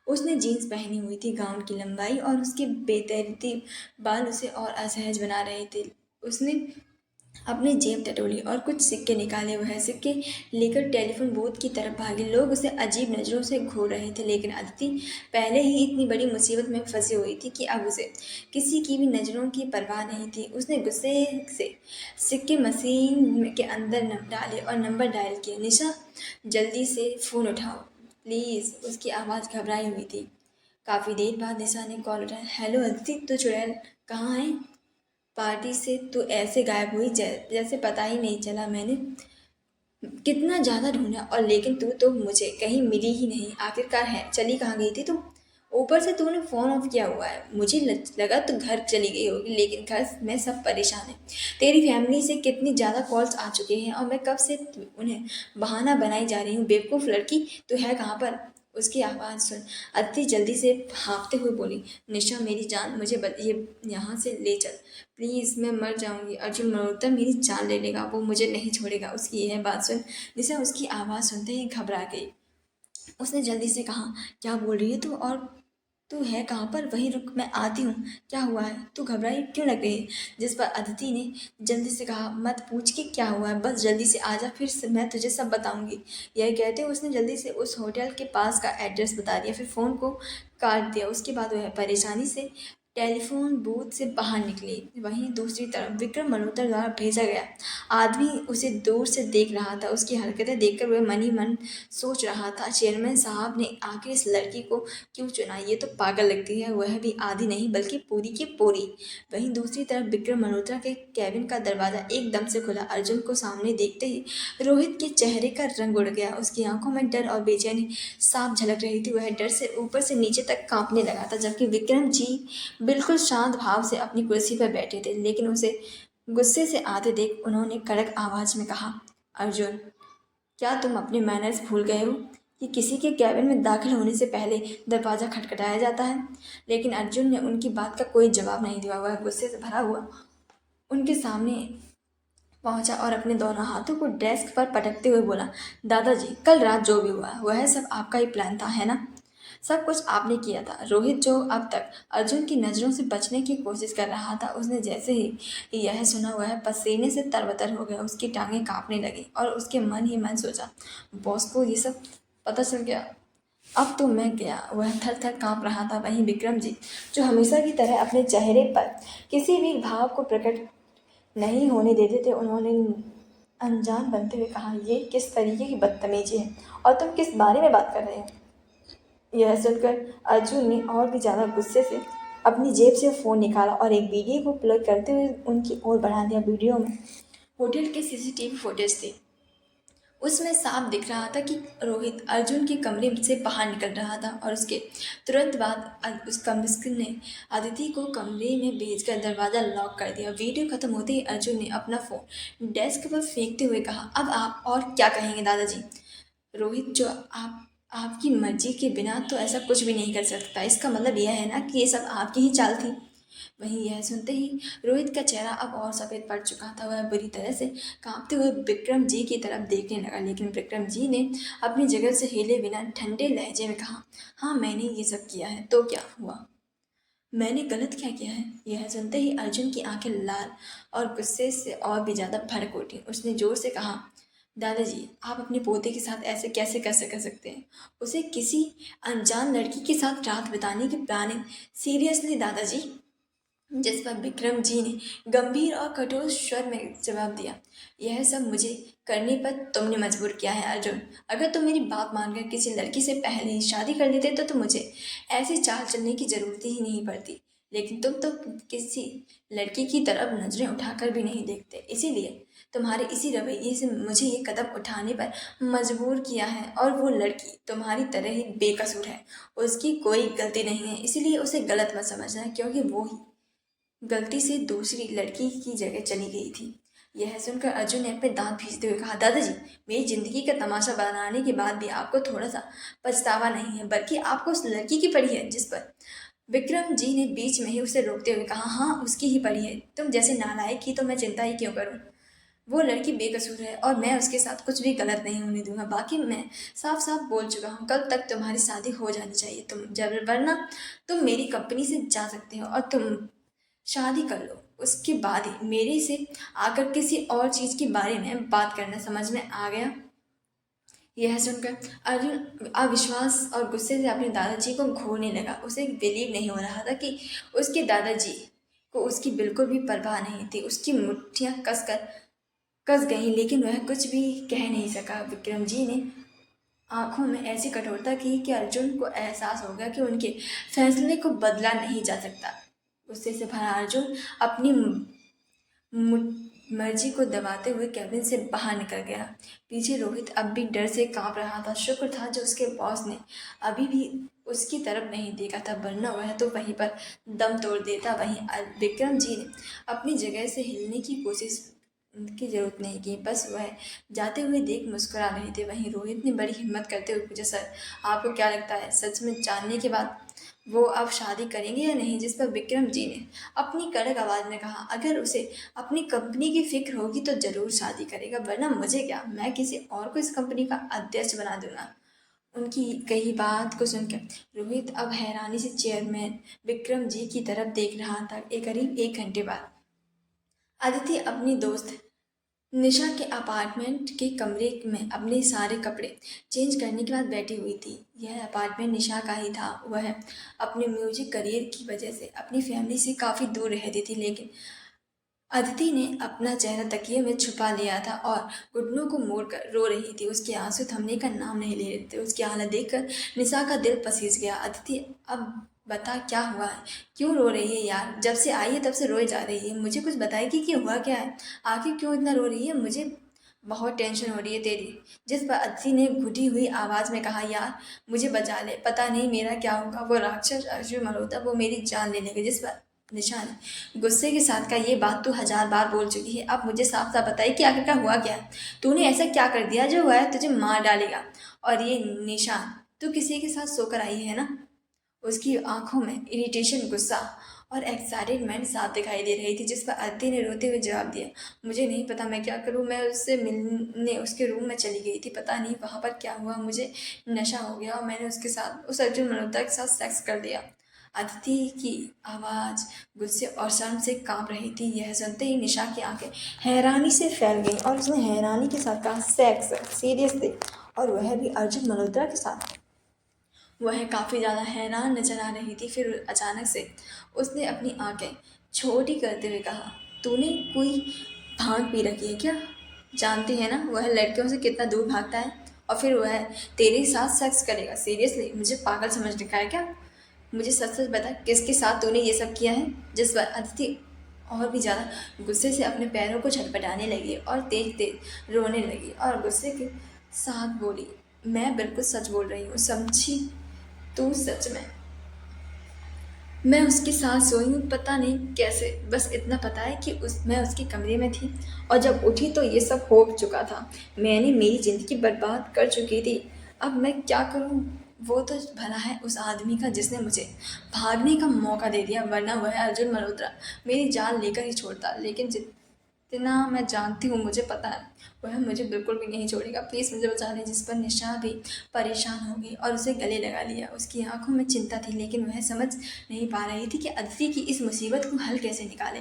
उसने जीन्स पहनी हुई थी। गाउन की लंबाई और उसके बेतरतीब बाल उसे और असहज बना रहे थे। उसने अपनी जेब टटोली और कुछ सिक्के निकाले। वह सिक्के लेकर टेलीफोन बूथ की तरफ भागी। लोग उसे अजीब नज़रों से घूर रहे थे, लेकिन अदिति पहले ही इतनी बड़ी मुसीबत में फंसी हुई थी कि अब उसे किसी की भी नज़रों की परवाह नहीं थी। उसने गुस्से से सिक्के मशीन के अंदर डाले और नंबर डायल किया। निशा, जल्दी से फ़ोन उठाओ, प्लीज़। उसकी आवाज़ घबराई हुई थी। काफ़ी देर बाद निशा ने कॉल उठाया। हेलो अदिति, तू चुड़ैल कहाँ है? पार्टी से तू ऐसे गायब हुई जैसे पता ही नहीं चला। मैंने कितना ज़्यादा ढूंढा और लेकिन तू तो मुझे कहीं मिली ही नहीं। आखिरकार है चली कहाँ गई थी तू? ऊपर से तूने फ़ोन ऑफ किया हुआ है। मुझे लगा तू घर चली गई होगी, लेकिन घर में सब परेशान है। तेरी फैमिली से कितनी ज़्यादा कॉल्स आ चुके हैं और मैं कब से उन्हें बहाना बनाई जा रही हूँ। बेवकूफ़ लड़की, तू है कहाँ पर? उसकी आवाज़ सुन अदिति जल्दी से हाँफते हुए बोली। निशा मेरी जान, मुझे ये यहाँ से ले चल प्लीज़, मैं मर जाऊंगी। अर्जुन मल्होत्रा मेरी जान ले लेगा, वो मुझे नहीं छोड़ेगा। उसकी यह बात सुन निशा उसकी आवाज़ सुनते ही घबरा गई। उसने जल्दी से कहा, क्या बोल रही है तू? और तू है कहाँ पर? वहीं रुक, मैं आती हूँ। क्या हुआ है? तू घबराई क्यों लग रही है? जिस पर अदिति ने जल्दी से कहा, मत पूछ के क्या हुआ है, बस जल्दी से आ जा, फिर मैं तुझे सब बताऊंगी। यह कहते हुए उसने जल्दी से उस होटल के पास का एड्रेस बता दिया, फिर फ़ोन को काट दिया। उसके बाद वह परेशानी से टेलीफोन बूथ से बाहर निकली। वहीं दूसरी तरफ विक्रम मल्होत्रा द्वारा भेजा गया आदमी उसे दूर से देख रहा था। उसकी हरकतें देखकर वह मन ही मन सोच रहा था, चेयरमैन साहब ने आखिर इस लड़की को क्यों चुना? ये तो पागल लगती है, वह भी आधी नहीं बल्कि पूरी की पूरी। वहीं दूसरी तरफ विक्रम मल्होत्रा के कैबिन का दरवाजा एकदम से खुला। अर्जुन को सामने देखते ही रोहित के चेहरे का रंग उड़ गया। उसकी आंखों में डर और बेचैनी साफ झलक रही थी। वह डर से ऊपर से नीचे तक कांपने लगा था, जबकि विक्रम जी बिल्कुल शांत भाव से अपनी कुर्सी पर बैठे थे। लेकिन उसे गुस्से से आते देख उन्होंने कड़क आवाज में कहा, अर्जुन, क्या तुम अपने मैनर्स भूल गए हो कि किसी के कैबिन में दाखिल होने से पहले दरवाज़ा खटखटाया जाता है? लेकिन अर्जुन ने उनकी बात का कोई जवाब नहीं दिया। वह गुस्से से भरा हुआ उनके सामने पहुंचा और अपने दोनों हाथों को डेस्क पर पटकते हुए बोला, दादाजी, कल रात जो भी हुआ वह सब आपका ही प्लान था, है ना? सब कुछ आपने किया था। रोहित, जो अब तक अर्जुन की नज़रों से बचने की कोशिश कर रहा था, उसने जैसे ही यह सुना वह पसीने से तरबतर हो गया। उसकी टांगें कांपने लगी और उसके मन ही मन सोचा, बॉस को ये सब पता चल गया, अब तो मैं गया। वह थर थर काँप रहा था। वहीं विक्रम जी, जो हमेशा की तरह अपने चेहरे पर किसी भी भाव को प्रकट नहीं होने देते थे, उन्होंने अनजान बनते हुए कहा, ये किस तरीके की बदतमीजी है और तुम किस बारे में बात कर रहे हो? यह सुनकर अर्जुन ने और भी ज़्यादा गुस्से से अपनी जेब से फ़ोन निकाला और एक वीडियो को प्ले करते हुए उनकी ओर बढ़ा दिया। वीडियो में होटल के सीसीटीवी फुटेज थे। उसमें साफ दिख रहा था कि रोहित अर्जुन के कमरे से बाहर निकल रहा था और उसके तुरंत बाद उस कमिश्नर ने अदिति को कमरे में भेजकर दरवाज़ा लॉक कर दिया। वीडियो खत्म होते ही अर्जुन ने अपना फ़ोन डेस्क पर फेंकते हुए कहा, अब आप और क्या कहेंगे दादाजी? रोहित, जो आपकी मर्जी के बिना तो ऐसा कुछ भी नहीं कर सकता। इसका मतलब यह है ना कि ये सब आपकी ही चाल थी? वहीं यह सुनते ही रोहित का चेहरा अब और सफ़ेद पड़ चुका था। वह बुरी तरह से कांपते हुए विक्रम जी की तरफ देखने लगा, लेकिन विक्रम जी ने अपनी जगह से हिले बिना ठंडे लहजे में कहा, हाँ, मैंने ये सब किया है, तो क्या हुआ? मैंने गलत क्या किया है? यह सुनते ही अर्जुन की आंखें लाल और गुस्से से और भी ज़्यादा भड़क उठी। उसने जोर से कहा, दादाजी, आप अपने पोते के साथ ऐसे कैसे कर सकते हैं? उसे किसी अनजान लड़की के साथ रात बिताने की प्लानिंग? सीरियसली दादाजी? जिस पर विक्रम जी ने गंभीर और कठोर स्वर में जवाब दिया, यह सब मुझे करने पर तुमने मजबूर किया है अर्जुन। अगर तुम मेरी बात मानकर किसी लड़की से पहले ही शादी कर लेते तो मुझे ऐसी चाल चलने की जरूरत ही नहीं पड़ती। लेकिन तुम तो किसी लड़की की तरफ नजरें उठाकर भी नहीं देखते, इसीलिए तुम्हारे इसी रवैये से मुझे ये कदम उठाने पर मजबूर किया है। और वो लड़की तुम्हारी तरह ही बेकसूर है, उसकी कोई गलती नहीं है, इसीलिए उसे गलत मत समझना, क्योंकि वो ही गलती से दूसरी लड़की की जगह चली गई थी। यह सुनकर अर्जुन ने अपने दांत भींचते हुए कहा, दादाजी, मेरी जिंदगी का तमाशा बनाने के बाद भी आपको थोड़ा सा पछतावा नहीं है, बल्कि आपको उस लड़की की पड़ी है। जिस पर विक्रम जी ने बीच में ही उसे रोकते हुए कहा, हाँ, उसकी ही पड़ी है। तुम जैसे नालायक की तो मैं चिंता ही क्यों करूं? वो लड़की बेकसूर है और मैं उसके साथ कुछ भी गलत नहीं होने दूंगा। बाकी मैं साफ साफ बोल चुका हूँ, कल तक तुम्हारी शादी हो जानी चाहिए। तुम जब वरना तुम मेरी कंपनी से जा सकते हो और तुम शादी कर लो। उसके बाद ही मेरे से आकर किसी और चीज़ के बारे में बात करना, समझ में आ गया? यह सुनकर अर्जुन अविश्वास और गुस्से से अपने दादाजी को घूरने लगा। उसे बिलीव नहीं हो रहा था कि उसके दादाजी को उसकी बिल्कुल भी परवाह नहीं थी। उसकी मुट्ठियां कस गई, लेकिन वह कुछ भी कह नहीं सका। विक्रम जी ने आंखों में ऐसी कठोरता की कि अर्जुन को एहसास हो गया कि उनके फैसले को बदला नहीं जा सकता। गुस्से से भरा अर्जुन अपनी मर्जी को दबाते हुए कैबिन से बाहर निकल गया। पीछे रोहित अब भी डर से कांप रहा था। शुक्र था जो उसके बॉस ने अभी भी उसकी तरफ नहीं देखा था, वरना वह तो वहीं पर दम तोड़ देता। वहीं विक्रम जी ने अपनी जगह से हिलने की कोशिश की जरूरत नहीं की, बस वह जाते हुए देख मुस्कुरा रहे थे। वहीं रोहित ने बड़ी हिम्मत करते हुए पूछा, सर आपको क्या लगता है सच में जानने के बाद वो अब शादी करेंगे या नहीं? जिस पर विक्रम जी ने अपनी कड़क आवाज में कहा, अगर उसे अपनी कंपनी की फिक्र होगी तो जरूर शादी करेगा, वरना मुझे क्या, मैं किसी और को इस कंपनी का अध्यक्ष बना दूंगा। उनकी कही बात को सुनकर रोहित अब हैरानी से चेयरमैन विक्रम जी की तरफ देख रहा था। करीब 1 घंटे बाद अदिति अपनी दोस्त निशा के अपार्टमेंट के कमरे में अपने सारे कपड़े चेंज करने के बाद बैठी हुई थी। यह अपार्टमेंट निशा का ही था। वह अपने म्यूजिक करियर की वजह से अपनी फैमिली से काफ़ी दूर रहती थी, लेकिन अदिति ने अपना चेहरा तकिए में छुपा लिया था और घुटनों को मोड़कर रो रही थी। उसके आंसू थमने का नाम नहीं ले रहे थे। उसकी हालत देखकर निशा का दिल पसीज गया। अदिति, अब बता क्या हुआ है? क्यों रो रही है यार? जब से आई है तब से रोए जा रही है। मुझे कुछ बताएगी कि हुआ क्या है? आखिर क्यों इतना रो रही है? मुझे बहुत टेंशन हो रही है तेरी। जिस पर अदिति ने घुटी हुई आवाज़ में कहा, यार मुझे बचा ले, पता नहीं मेरा क्या होगा। वो राक्षस अर्जुन मल्होत्रा वो मेरी जान ले लेंगे। जिस पर निशा ने गुस्से के साथ कहा, ये बात तू 1000 बार बोल चुकी है, अब मुझे साफ साफ बताइए कि आखिर क्या हुआ क्या है? तूने ऐसा क्या कर दिया जो हुआ है तुझे मार डालेगा? और ये निशान, तू किसी के साथ सोकर आई है ना? उसकी आंखों में इरिटेशन, गुस्सा और एक्साइटमेंट साफ दिखाई दे रही थी। जिस पर अदिति ने रोते हुए जवाब दिया, मुझे नहीं पता मैं क्या करूं। मैं उससे मिलने उसके रूम में चली गई थी, पता नहीं वहां पर क्या हुआ, मुझे नशा हो गया और मैंने उसके साथ उस अर्जुन मल्होत्रा के साथ सेक्स कर दिया। अदिति की आवाज़ गुस्से और शर्म से कांप रही थी। यह सुनते ही निशा की आंखें हैरानी से फैल गईं और उसने हैरानी के साथ कहा, सेक्स? सीरियसली? और वह भी अर्जुन मल्होत्रा के साथ? वह काफ़ी ज़्यादा हैरान नजर आ रही थी। फिर अचानक से उसने अपनी आंखें छोटी करते हुए कहा, तूने कोई भांग पी रखी है क्या? जानती है ना वह लड़कियों से कितना दूर भागता है, और फिर वह तेरे साथ सेक्स करेगा? सीरियसली मुझे पागल समझ रखा है क्या? मुझे सच सच बता, किसके साथ तूने ये सब किया है? जिस पर अदिति और भी ज़्यादा गुस्से से अपने पैरों को छटपटाने लगी और तेज तेज रोने लगी और गुस्से के साथ बोली, मैं बिल्कुल सच बोल रही हूँ, समझी तू? सच में मैं उसके साथ सोई हूँ, पता नहीं कैसे। बस इतना पता है कि मैं उसके कमरे में थी और जब उठी तो ये सब हो चुका था। मैंने मेरी ज़िंदगी बर्बाद कर चुकी थी। अब मैं क्या करूँ? वो तो भला है उस आदमी का जिसने मुझे भागने का मौका दे दिया, वरना वह अर्जुन मल्होत्रा मेरी जान लेकर ही छोड़ता। लेकिन जितना मैं जानती हूँ, मुझे पता है वह मुझे बिल्कुल भी नहीं छोड़ेगा। प्लीज़ मुझे बचा लें। जिस पर निशा भी परेशान हो गई और उसे गले लगा लिया। उसकी आंखों में चिंता थी, लेकिन वह समझ नहीं पा रही थी कि अदिति की इस मुसीबत को हल कैसे निकाले।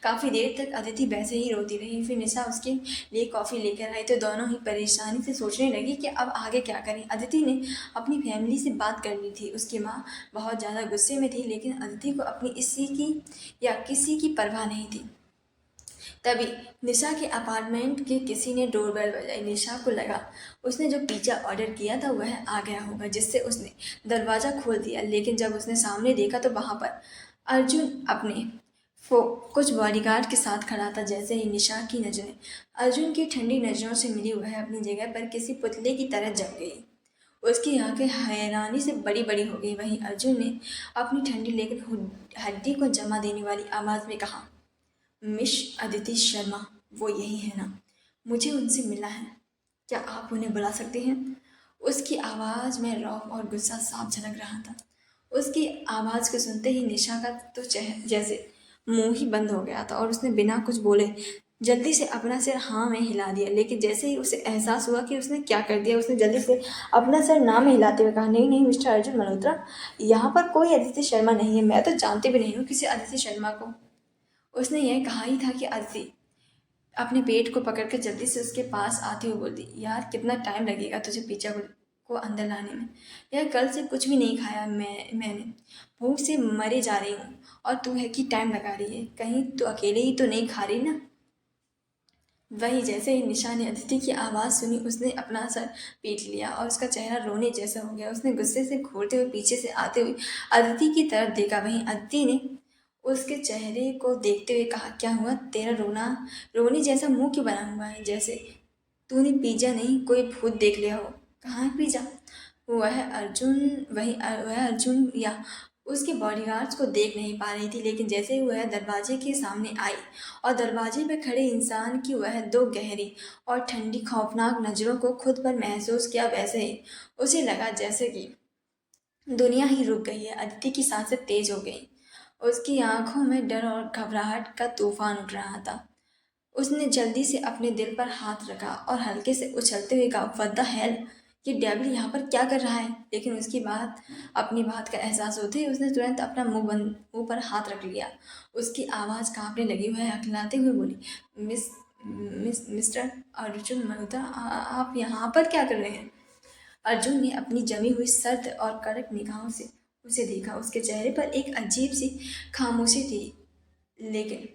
काफ़ी देर तक अदिति वैसे ही रोती रही। फिर निशा उसके लिए कॉफ़ी लेकर आई तो दोनों ही परेशानी से सोचने लगी कि अब आगे क्या करें। अदिति ने अपनी फैमिली से बात कर ली थी। उसकी माँ बहुत ज़्यादा गुस्से में थी, लेकिन अदिति को अपनी इसी की या किसी की परवाह नहीं थी। तभी निशा के अपार्टमेंट के किसी ने डोरबेल बजाई। निशा को लगा उसने जो पिज़्ज़ा ऑर्डर किया था वह आ गया होगा, जिससे उसने दरवाज़ा खोल दिया। लेकिन जब उसने सामने देखा तो वहाँ पर अर्जुन अपने कुछ बॉडीगार्ड के साथ खड़ा था। जैसे ही निशा की नज़रें अर्जुन की ठंडी नज़रों से मिली, वह अपनी जगह पर किसी पुतले की तरह जम गई। उसकी आंखें हैरानी से बड़ी बड़ी हो गई। वहीं अर्जुन ने अपनी ठंडी लेकिन हड्डी को जमा देने वाली आवाज़ में कहा, मिस अदिति शर्मा, वो यही है ना? मुझे उनसे मिला है, क्या आप उन्हें बुला सकते हैं? उसकी आवाज़ में रौब और गुस्सा साफ झलक रहा था। उसकी आवाज़ को सुनते ही निशा का तो जैसे मुंह ही बंद हो गया था और उसने बिना कुछ बोले जल्दी से अपना सिर हाँ में हिला दिया। लेकिन जैसे ही उसे एहसास हुआ कि उसने क्या कर दिया, उसने जल्दी से अपना सिर ना में हिलाते हुए कहा, नहीं नहीं मिस्टर अर्जुन मल्होत्रा, यहाँ पर कोई अदिति शर्मा नहीं है। मैं तो जानती भी नहीं हूँ किसी अदिति शर्मा को। उसने यह कहा ही था कि अदिति अपने पेट को पकड़कर जल्दी से उसके पास आती हुई बोलती, यार कितना टाइम लगेगा तुझे पिज्जा को अंदर लाने में? यार कल से कुछ भी नहीं खाया मैंने भूख से मरे जा रही हूँ और तू है कि टाइम लगा रही है। कहीं तू अकेले ही तो नहीं खा रही ना? वहीं जैसे ही निशा ने अदिति की आवाज़ सुनी, उसने अपना सर पीट लिया और उसका चेहरा रोने जैसा हो गया। उसने गुस्से से घूरते हुए पीछे से आते हुए अदिति की तरफ देखा। वहीं अदिति ने उसके चेहरे को देखते हुए कहा, क्या हुआ? तेरा रोने जैसा मुंह क्यों बना हुआ है? जैसे तूने पिज्जा नहीं कोई भूत देख लिया हो। कहाँ है पिज्जा? वह अर्जुन वह अर्जुन या उसके बॉडीगार्ड्स को देख नहीं पा रही थी, लेकिन जैसे ही वह दरवाजे के सामने आई और दरवाजे पर खड़े इंसान की वह दो गहरी और ठंडी खौफनाक नज़रों को खुद पर महसूस किया, वैसे ही उसे लगा जैसे कि दुनिया ही रुक गई है। अदिति की सांसें तेज हो गई। उसकी आंखों में डर और घबराहट का तूफान उठ रहा था। उसने जल्दी से अपने दिल पर हाथ रखा और हल्के से उछलते हुए कहा, व्हाट द हेल? ये डेविल यहाँ पर क्या कर रहा है? लेकिन उसकी अपनी बात का एहसास होते ही उसने तुरंत अपना मुंह पर हाथ रख लिया। उसकी आवाज़ कांपने लगी। वह हकलाते हुए बोली, मिस्टर अर्जुन मल्होत्रा, आप यहाँ पर क्या कर रहे हैं? अर्जुन ने अपनी जमी हुई सर्द और कड़क निगाहों से उसे देखा। उसके चेहरे पर एक अजीब सी खामोशी थी, लेकिन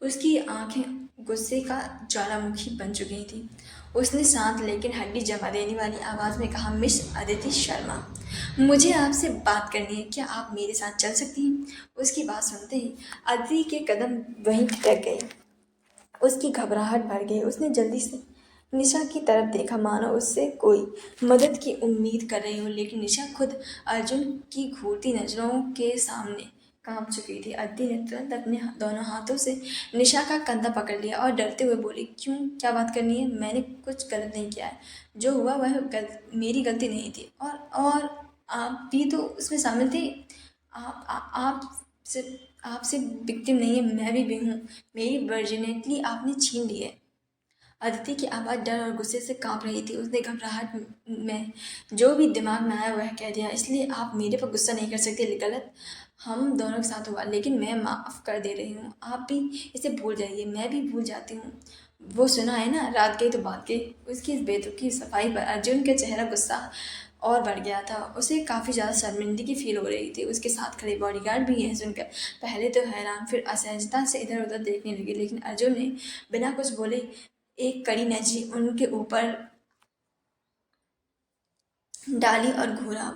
उसकी आंखें गुस्से का ज्वालामुखी बन चुकी थी। उसने शांत लेकिन हड्डी जमा देने वाली आवाज़ में कहा, मिस अदिति शर्मा, मुझे आपसे बात करनी है। क्या आप मेरे साथ चल सकती हैं? उसकी बात सुनते ही अदिति के कदम वहीं ठिठक गए। उसकी घबराहट बढ़ गई। उसने जल्दी से निशा की तरफ देखा, मानो उससे कोई मदद की उम्मीद कर रही हो, लेकिन निशा खुद अर्जुन की घूरती नज़रों के सामने कांप चुकी थी। अद्दी ने तुरंत अपने दोनों हाथों से निशा का कंधा पकड़ लिया और डरते हुए बोली, क्यों, क्या बात करनी है? मैंने कुछ गलत नहीं किया है। जो हुआ वह मेरी गलती नहीं थी। और आप भी तो उसमें शामिल थे। आप सिर्फ आप सिर्फ विक्टिम नहीं है, मैं भी हूँ। मेरी वर्जिनिटी आपने छीन ली है। अदिति की आवाज़ डर और गुस्से से कांप रही थी। उसने घबराहट में जो भी दिमाग में आया वह कह दिया, इसलिए आप मेरे पर गुस्सा नहीं कर सकते। गलत हम दोनों के साथ हुआ, लेकिन मैं माफ़ कर दे रही हूँ। आप भी इसे भूल जाइए, मैं भी भूल जाती हूँ। वो सुना है ना, रात गई तो बात गई। उसकी इस बेतुकी सफाई पर अर्जुन का चेहरा गुस्सा और बढ़ गया था। उसे काफ़ी ज़्यादा शर्मिंदगी फील हो रही थी। उसके साथ खड़े बॉडीगार्ड भी यह सुनकर पहले तो हैरान, फिर असहजता से इधर उधर देखने लगे, लेकिन अर्जुन ने बिना कुछ बोले एक कड़ी नजर उनके ऊपर डाली और घूरा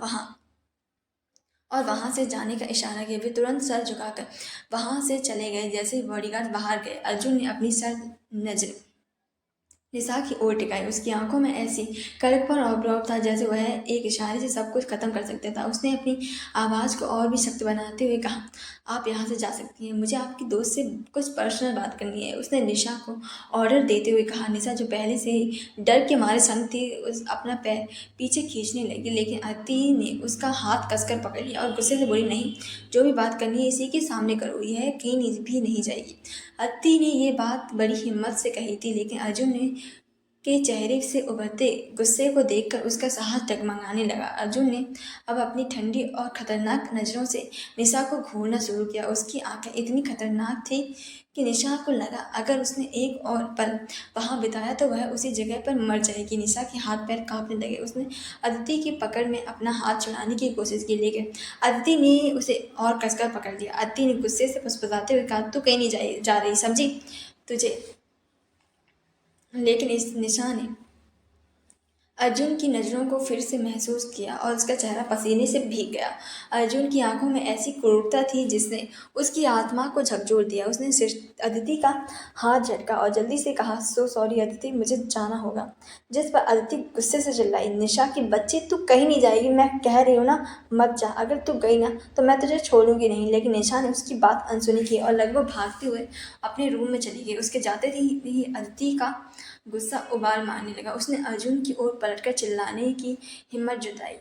वहां से जाने का इशारा किया। वे तुरंत सर झुकाकर वहां से चले गए। जैसे ही बॉडीगार्ड बाहर गए, अर्जुन ने अपनी सर नजर निशा की ओर टिकाई। उसकी आंखों में ऐसी कड़कपन और प्रभाव था जैसे वह एक इशारे से सब कुछ खत्म कर सकता था। उसने अपनी आवाज़ को और भी सख्त बनाते हुए कहा, आप यहाँ से जा सकती हैं, मुझे आपकी दोस्त से कुछ पर्सनल बात करनी है। उसने निशा को ऑर्डर देते हुए कहा। निशा, जो पहले से ही डर के मारे संग थी, अपना पैर पीछे खींचने लगी, लेकिन अति ने उसका हाथ कसकर पकड़ लिया और गुस्से से बोली, नहीं, जो भी बात करनी है इसी के सामने करो, यह कहीं भी नहीं जाएगी। अत्ती ने ये बात बड़ी हिम्मत से कही थी, लेकिन अर्जुन ने के चेहरे से उभरते गुस्से को देखकर उसका साहस डगमगाने लगा। अर्जुन ने अब अपनी ठंडी और खतरनाक नज़रों से निशा को घूरना शुरू किया। उसकी आंखें इतनी खतरनाक थी कि निशा को लगा अगर उसने एक और पल वहां बिताया तो वह उसी जगह पर मर जाएगी। निशा के हाथ पैर कांपने लगे। उसने अदिति की पकड़ में अपना हाथ छुड़ाने की कोशिश की, लेकिन अदिति ने उसे और कसकर पकड़ लिया। अदिति ने गुस्से से फुसफुसाते हुए कहा, तू कहीं नहीं जा रही, समझी तुझे? लेकिन इस निशा ने अर्जुन की नज़रों को फिर से महसूस किया और उसका चेहरा पसीने से भीग गया। अर्जुन की आंखों में ऐसी क्रूरता थी जिसने उसकी आत्मा को झकझोर दिया। उसने सिर्फ अदिति का हाथ झटका और जल्दी से कहा, सो सॉरी अदिति, मुझे जाना होगा। जिस पर अदिति गुस्से से चिल्लाई, निशा की बच्ची, तू कहीं नहीं जाएगी, मैं कह रही हूँ ना, मत जा। अगर तू गई ना तो मैं तुझे छोड़ूंगी नहीं। लेकिन निशा ने उसकी बात अनसुनी की और लगभग भागते हुए अपने रूम में चली गई। उसके जाते ही अदिति का गुस्सा उबाल मारने लगा। उसने अर्जुन की ओर पलटकर चिल्लाने की हिम्मत जुटाई,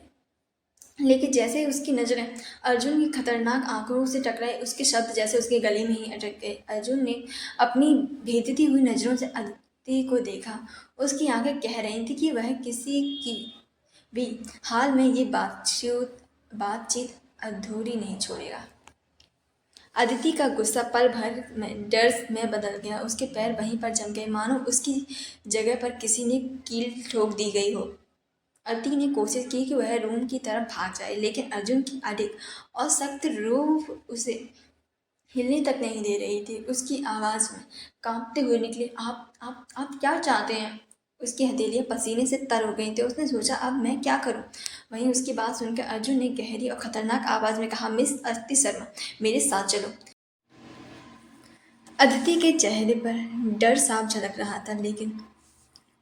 लेकिन जैसे ही उसकी नज़रें अर्जुन की खतरनाक आंखों से टकराई, उसके शब्द जैसे उसके गले में ही अटक गए। अर्जुन ने अपनी भेदती हुई नज़रों से अदिति को देखा। उसकी आंखें कह रही थी कि वह किसी की भी हाल में ये बातचीत अधूरी नहीं छोड़ेगा। अदिति का गुस्सा पल भर में डर में बदल गया। उसके पैर वहीं पर जम गए, मानो उसकी जगह पर किसी ने कील ठोक दी गई हो। अदिति ने कोशिश की कि वह रूम की तरफ भाग जाए, लेकिन अर्जुन की अडिग और सख्त रूह उसे हिलने तक नहीं दे रही थी। उसकी आवाज़ में कांपते हुए निकले, आप क्या चाहते हैं? उसकी हथेलियाँ पसीने से तर हो गई थी। उसने सोचा, अब मैं क्या करूं? वहीं उसकी बात सुनकर अर्जुन ने गहरी और खतरनाक आवाज़ में कहा, मिस अदिति शर्मा, मेरे साथ चलो। अदिति के चेहरे पर डर साफ झलक रहा था, लेकिन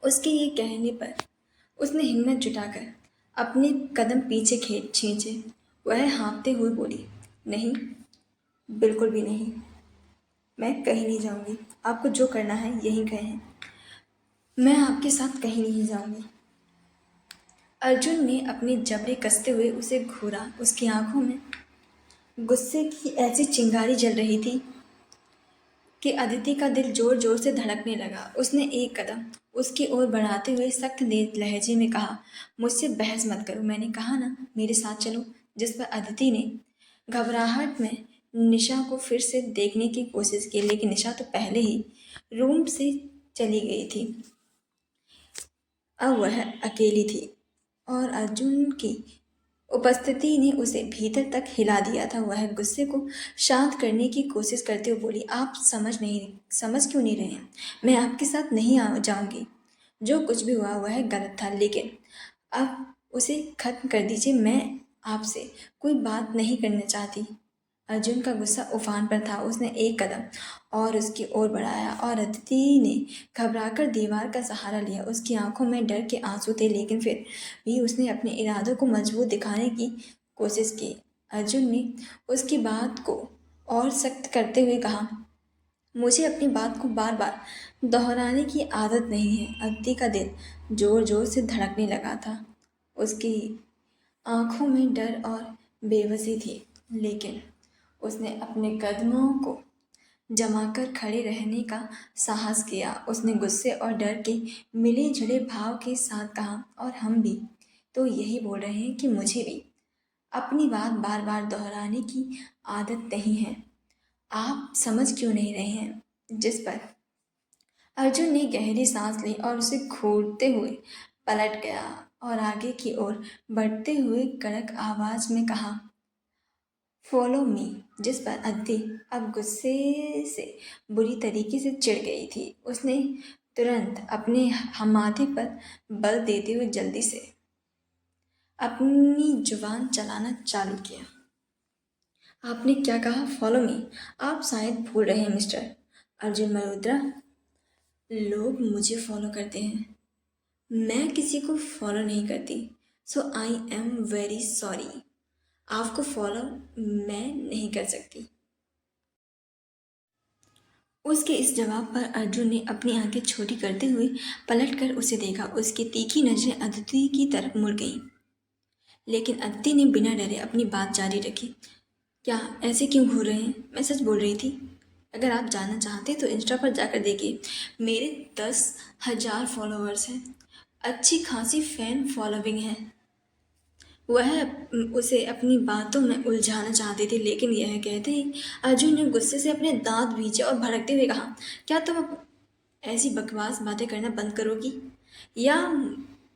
उसके ये कहने पर उसने हिम्मत जुटाकर अपने कदम पीछे खींचे। वह हाँफते हुए बोली, नहीं, बिल्कुल भी नहीं। मैं कहीं नहीं जाऊंगी। आपको जो करना है यहीं कहें। मैं आपके साथ कहीं नहीं जाऊंगी। अर्जुन ने अपने जबड़े कसते हुए उसे घूरा। उसकी आंखों में गुस्से की ऐसी चिंगारी जल रही थी कि अदिति का दिल जोर जोर से धड़कने लगा। उसने एक कदम उसकी ओर बढ़ाते हुए सख्त लहजे में कहा, मुझसे बहस मत करो, मैंने कहा ना मेरे साथ चलो। जिस पर अदिति ने घबराहट में निशा को फिर से देखने की कोशिश की, लेकिन निशा तो पहले ही रूम से चली गई थी। अब वह अकेली थी और अर्जुन की उपस्थिति ने उसे भीतर तक हिला दिया था। वह गुस्से को शांत करने की कोशिश करते हुए बोली, आप समझ क्यों नहीं रहे हैं? मैं आपके साथ नहीं आ जाऊंगी। जो कुछ भी हुआ वह गलत था, लेकिन अब उसे खत्म कर दीजिए। मैं आपसे कोई बात नहीं करना चाहती। अर्जुन का गुस्सा उफान पर था। उसने एक कदम और उसकी ओर बढ़ाया और अदिति ने घबराकर दीवार का सहारा लिया। उसकी आंखों में डर के आंसू थे, लेकिन फिर भी उसने अपने इरादों को मजबूत दिखाने की कोशिश की। अर्जुन ने उसकी बात को और सख्त करते हुए कहा, मुझे अपनी बात को बार बार दोहराने की आदत नहीं है। अदिति का दिल जोर जोर से धड़कने लगा था। उसकी आंखों में डर और बेबसी थी, लेकिन उसने अपने कदमों को जमाकर खड़े रहने का साहस किया। उसने गुस्से और डर के मिले जुले भाव के साथ कहा, और हम भी तो यही बोल रहे हैं कि मुझे भी अपनी बात बार बार दोहराने की आदत नहीं है। आप समझ क्यों नहीं रहे हैं? जिस पर अर्जुन ने गहरी सांस ली और उसे घूरते हुए पलट गया और आगे की ओर बढ़ते हुए कड़क आवाज में कहा, फॉलो मी। जिस पर अद्दी अब गुस्से से बुरी तरीके से चिढ़ गई थी। उसने तुरंत अपने माथे पर बल देते हुए जल्दी से अपनी जुबान चलाना चालू किया। आपने क्या कहा? Follow me. आप शायद भूल रहे हैं मिस्टर अर्जुन मल्होत्रा, लोग मुझे फॉलो करते हैं, मैं किसी को फॉलो नहीं करती। सो आई एम वेरी सॉरी। आपको फॉलो मैं नहीं कर सकती। उसके इस जवाब पर अर्जुन ने अपनी आंखें छोटी करते हुए पलटकर उसे देखा। उसकी तीखी नजरें अदिति की तरफ मुड़ गईं, लेकिन अदिति ने बिना डरे अपनी बात जारी रखी। क्या ऐसे क्यों घूर रहे हैं? मैं सच बोल रही थी। अगर आप जानना चाहते तो इंस्टा पर जाकर देखिए, मेरे 10,000 फॉलोअर्स हैं। अच्छी खासी फैन फॉलोइंग है। वह उसे अपनी बातों में उलझाना चाहती थी, लेकिन यह कहते ही अर्जुन ने गुस्से से अपने दांत भींचे और भड़कते हुए कहा, क्या तुम अब ऐसी बकवास बातें करना बंद करोगी, या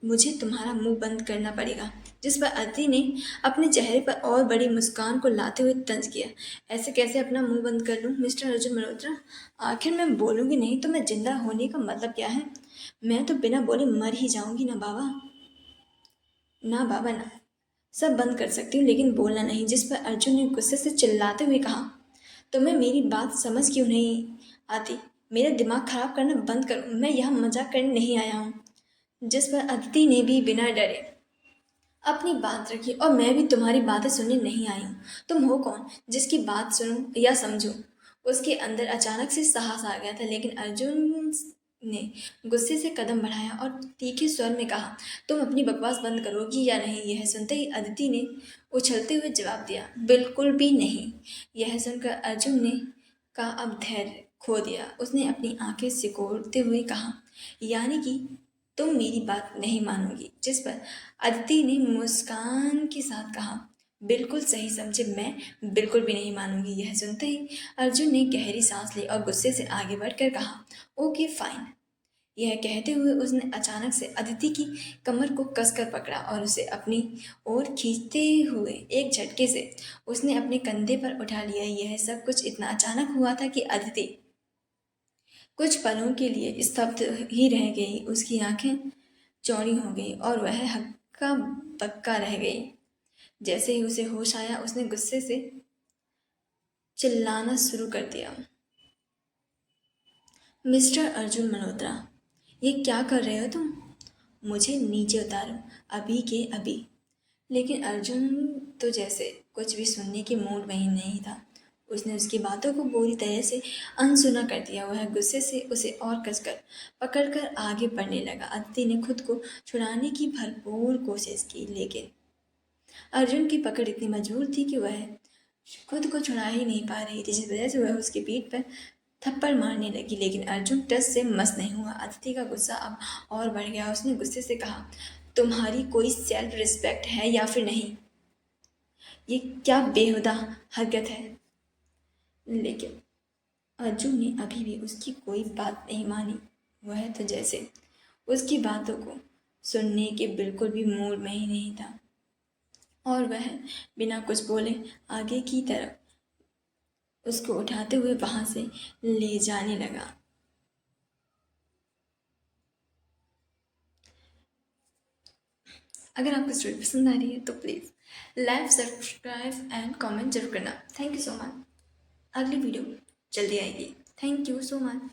मुझे तुम्हारा मुंह बंद करना पड़ेगा? जिस पर अदिति ने अपने चेहरे पर और बड़ी मुस्कान को लाते हुए तंज किया, ऐसे कैसे अपना मुंह बंद कर लूं मिस्टर अर्जुन मल्होत्रा? आखिर मैं बोलूंगी नहीं तो मैं जिंदा होने का मतलब क्या है? मैं तो बिना बोले मर ही जाऊंगी ना बाबा। ना बाबा ना। सब बंद कर सकती हूँ, लेकिन बोलना नहीं। जिस पर अर्जुन ने गुस्से से चिल्लाते हुए कहा, तुम्हें मेरी बात समझ क्यों नहीं आती? मेरा दिमाग खराब करना बंद करो। मैं यहाँ मजाक करने नहीं आया हूँ। जिस पर अदिति ने भी बिना डरे अपनी बात रखी, और मैं भी तुम्हारी बातें सुनने नहीं आई हूँ। तुम हो कौन जिसकी बात सुनूं या समझूं? उसके अंदर अचानक से साहस आ गया था, लेकिन अर्जुन ने गुस्से से कदम बढ़ाया और तीखे स्वर में कहा, तुम अपनी बकवास बंद करोगी या नहीं? यह सुनते ही अदिति ने उछलते हुए जवाब दिया, बिल्कुल भी नहीं। यह सुनकर अर्जुन ने का अब धैर्य खो दिया। उसने अपनी आंखें सिकोड़ते हुए कहा, यानी कि तुम मेरी बात नहीं मानोगी? जिस पर अदिति ने मुस्कान के साथ कहा, बिल्कुल सही समझे, मैं बिल्कुल भी नहीं मानूंगी। यह सुनते ही अर्जुन ने गहरी सांस ली और गुस्से से आगे बढ़कर कहा, ओके फाइन, यह कहते हुए उसने अचानक से अदिति की कमर को कसकर पकड़ा और उसे अपनी ओर खींचते हुए एक झटके से उसने अपने कंधे पर उठा लिया। यह सब कुछ इतना अचानक हुआ था कि अदिति कुछ पलों के लिए स्तब्ध ही रह गई। उसकी आंखें चौड़ी हो गई और वह हक्का बक्का रह गई। जैसे ही उसे होश आया उसने गुस्से से चिल्लाना शुरू कर दिया। मिस्टर अर्जुन मल्होत्रा, ये क्या कर रहे हो तुम? मुझे नीचे उतारो, अभी के अभी। लेकिन अर्जुन तो जैसे कुछ भी सुनने के मूड में ही नहीं था। उसने उसकी बातों को बुरी तरह से अनसुना कर दिया। वह गुस्से से उसे और कसकर पकड़कर आगे बढ़ने लगा। अदिति ने खुद को छुड़ाने की भरपूर कोशिश की, लेकिन अर्जुन की पकड़ इतनी मजबूत थी कि वह खुद को छुड़ा ही नहीं पा रही थी, जिस वजह से वह उसकी पीठ पर थप्पड़ मारने लगी। लेकिन अर्जुन टस से मस नहीं हुआ। अदिति का गुस्सा अब और बढ़ गया। उसने गुस्से से कहा, तुम्हारी कोई सेल्फ रिस्पेक्ट है या फिर नहीं? ये क्या बेहुदा हरकत है? लेकिन अर्जुन ने अभी भी उसकी कोई बात नहीं मानी। वह तो जैसे उसकी बातों को सुनने के बिल्कुल भी मूड में ही नहीं था और वह बिना कुछ बोले आगे की तरफ उसको उठाते हुए वहां से ले जाने लगा। अगर आपको स्टोरी पसंद आ रही है तो please like, subscribe and comment जरूर करना। Thank you so much. अगली वीडियो जल्दी आएगी। Thank you so much.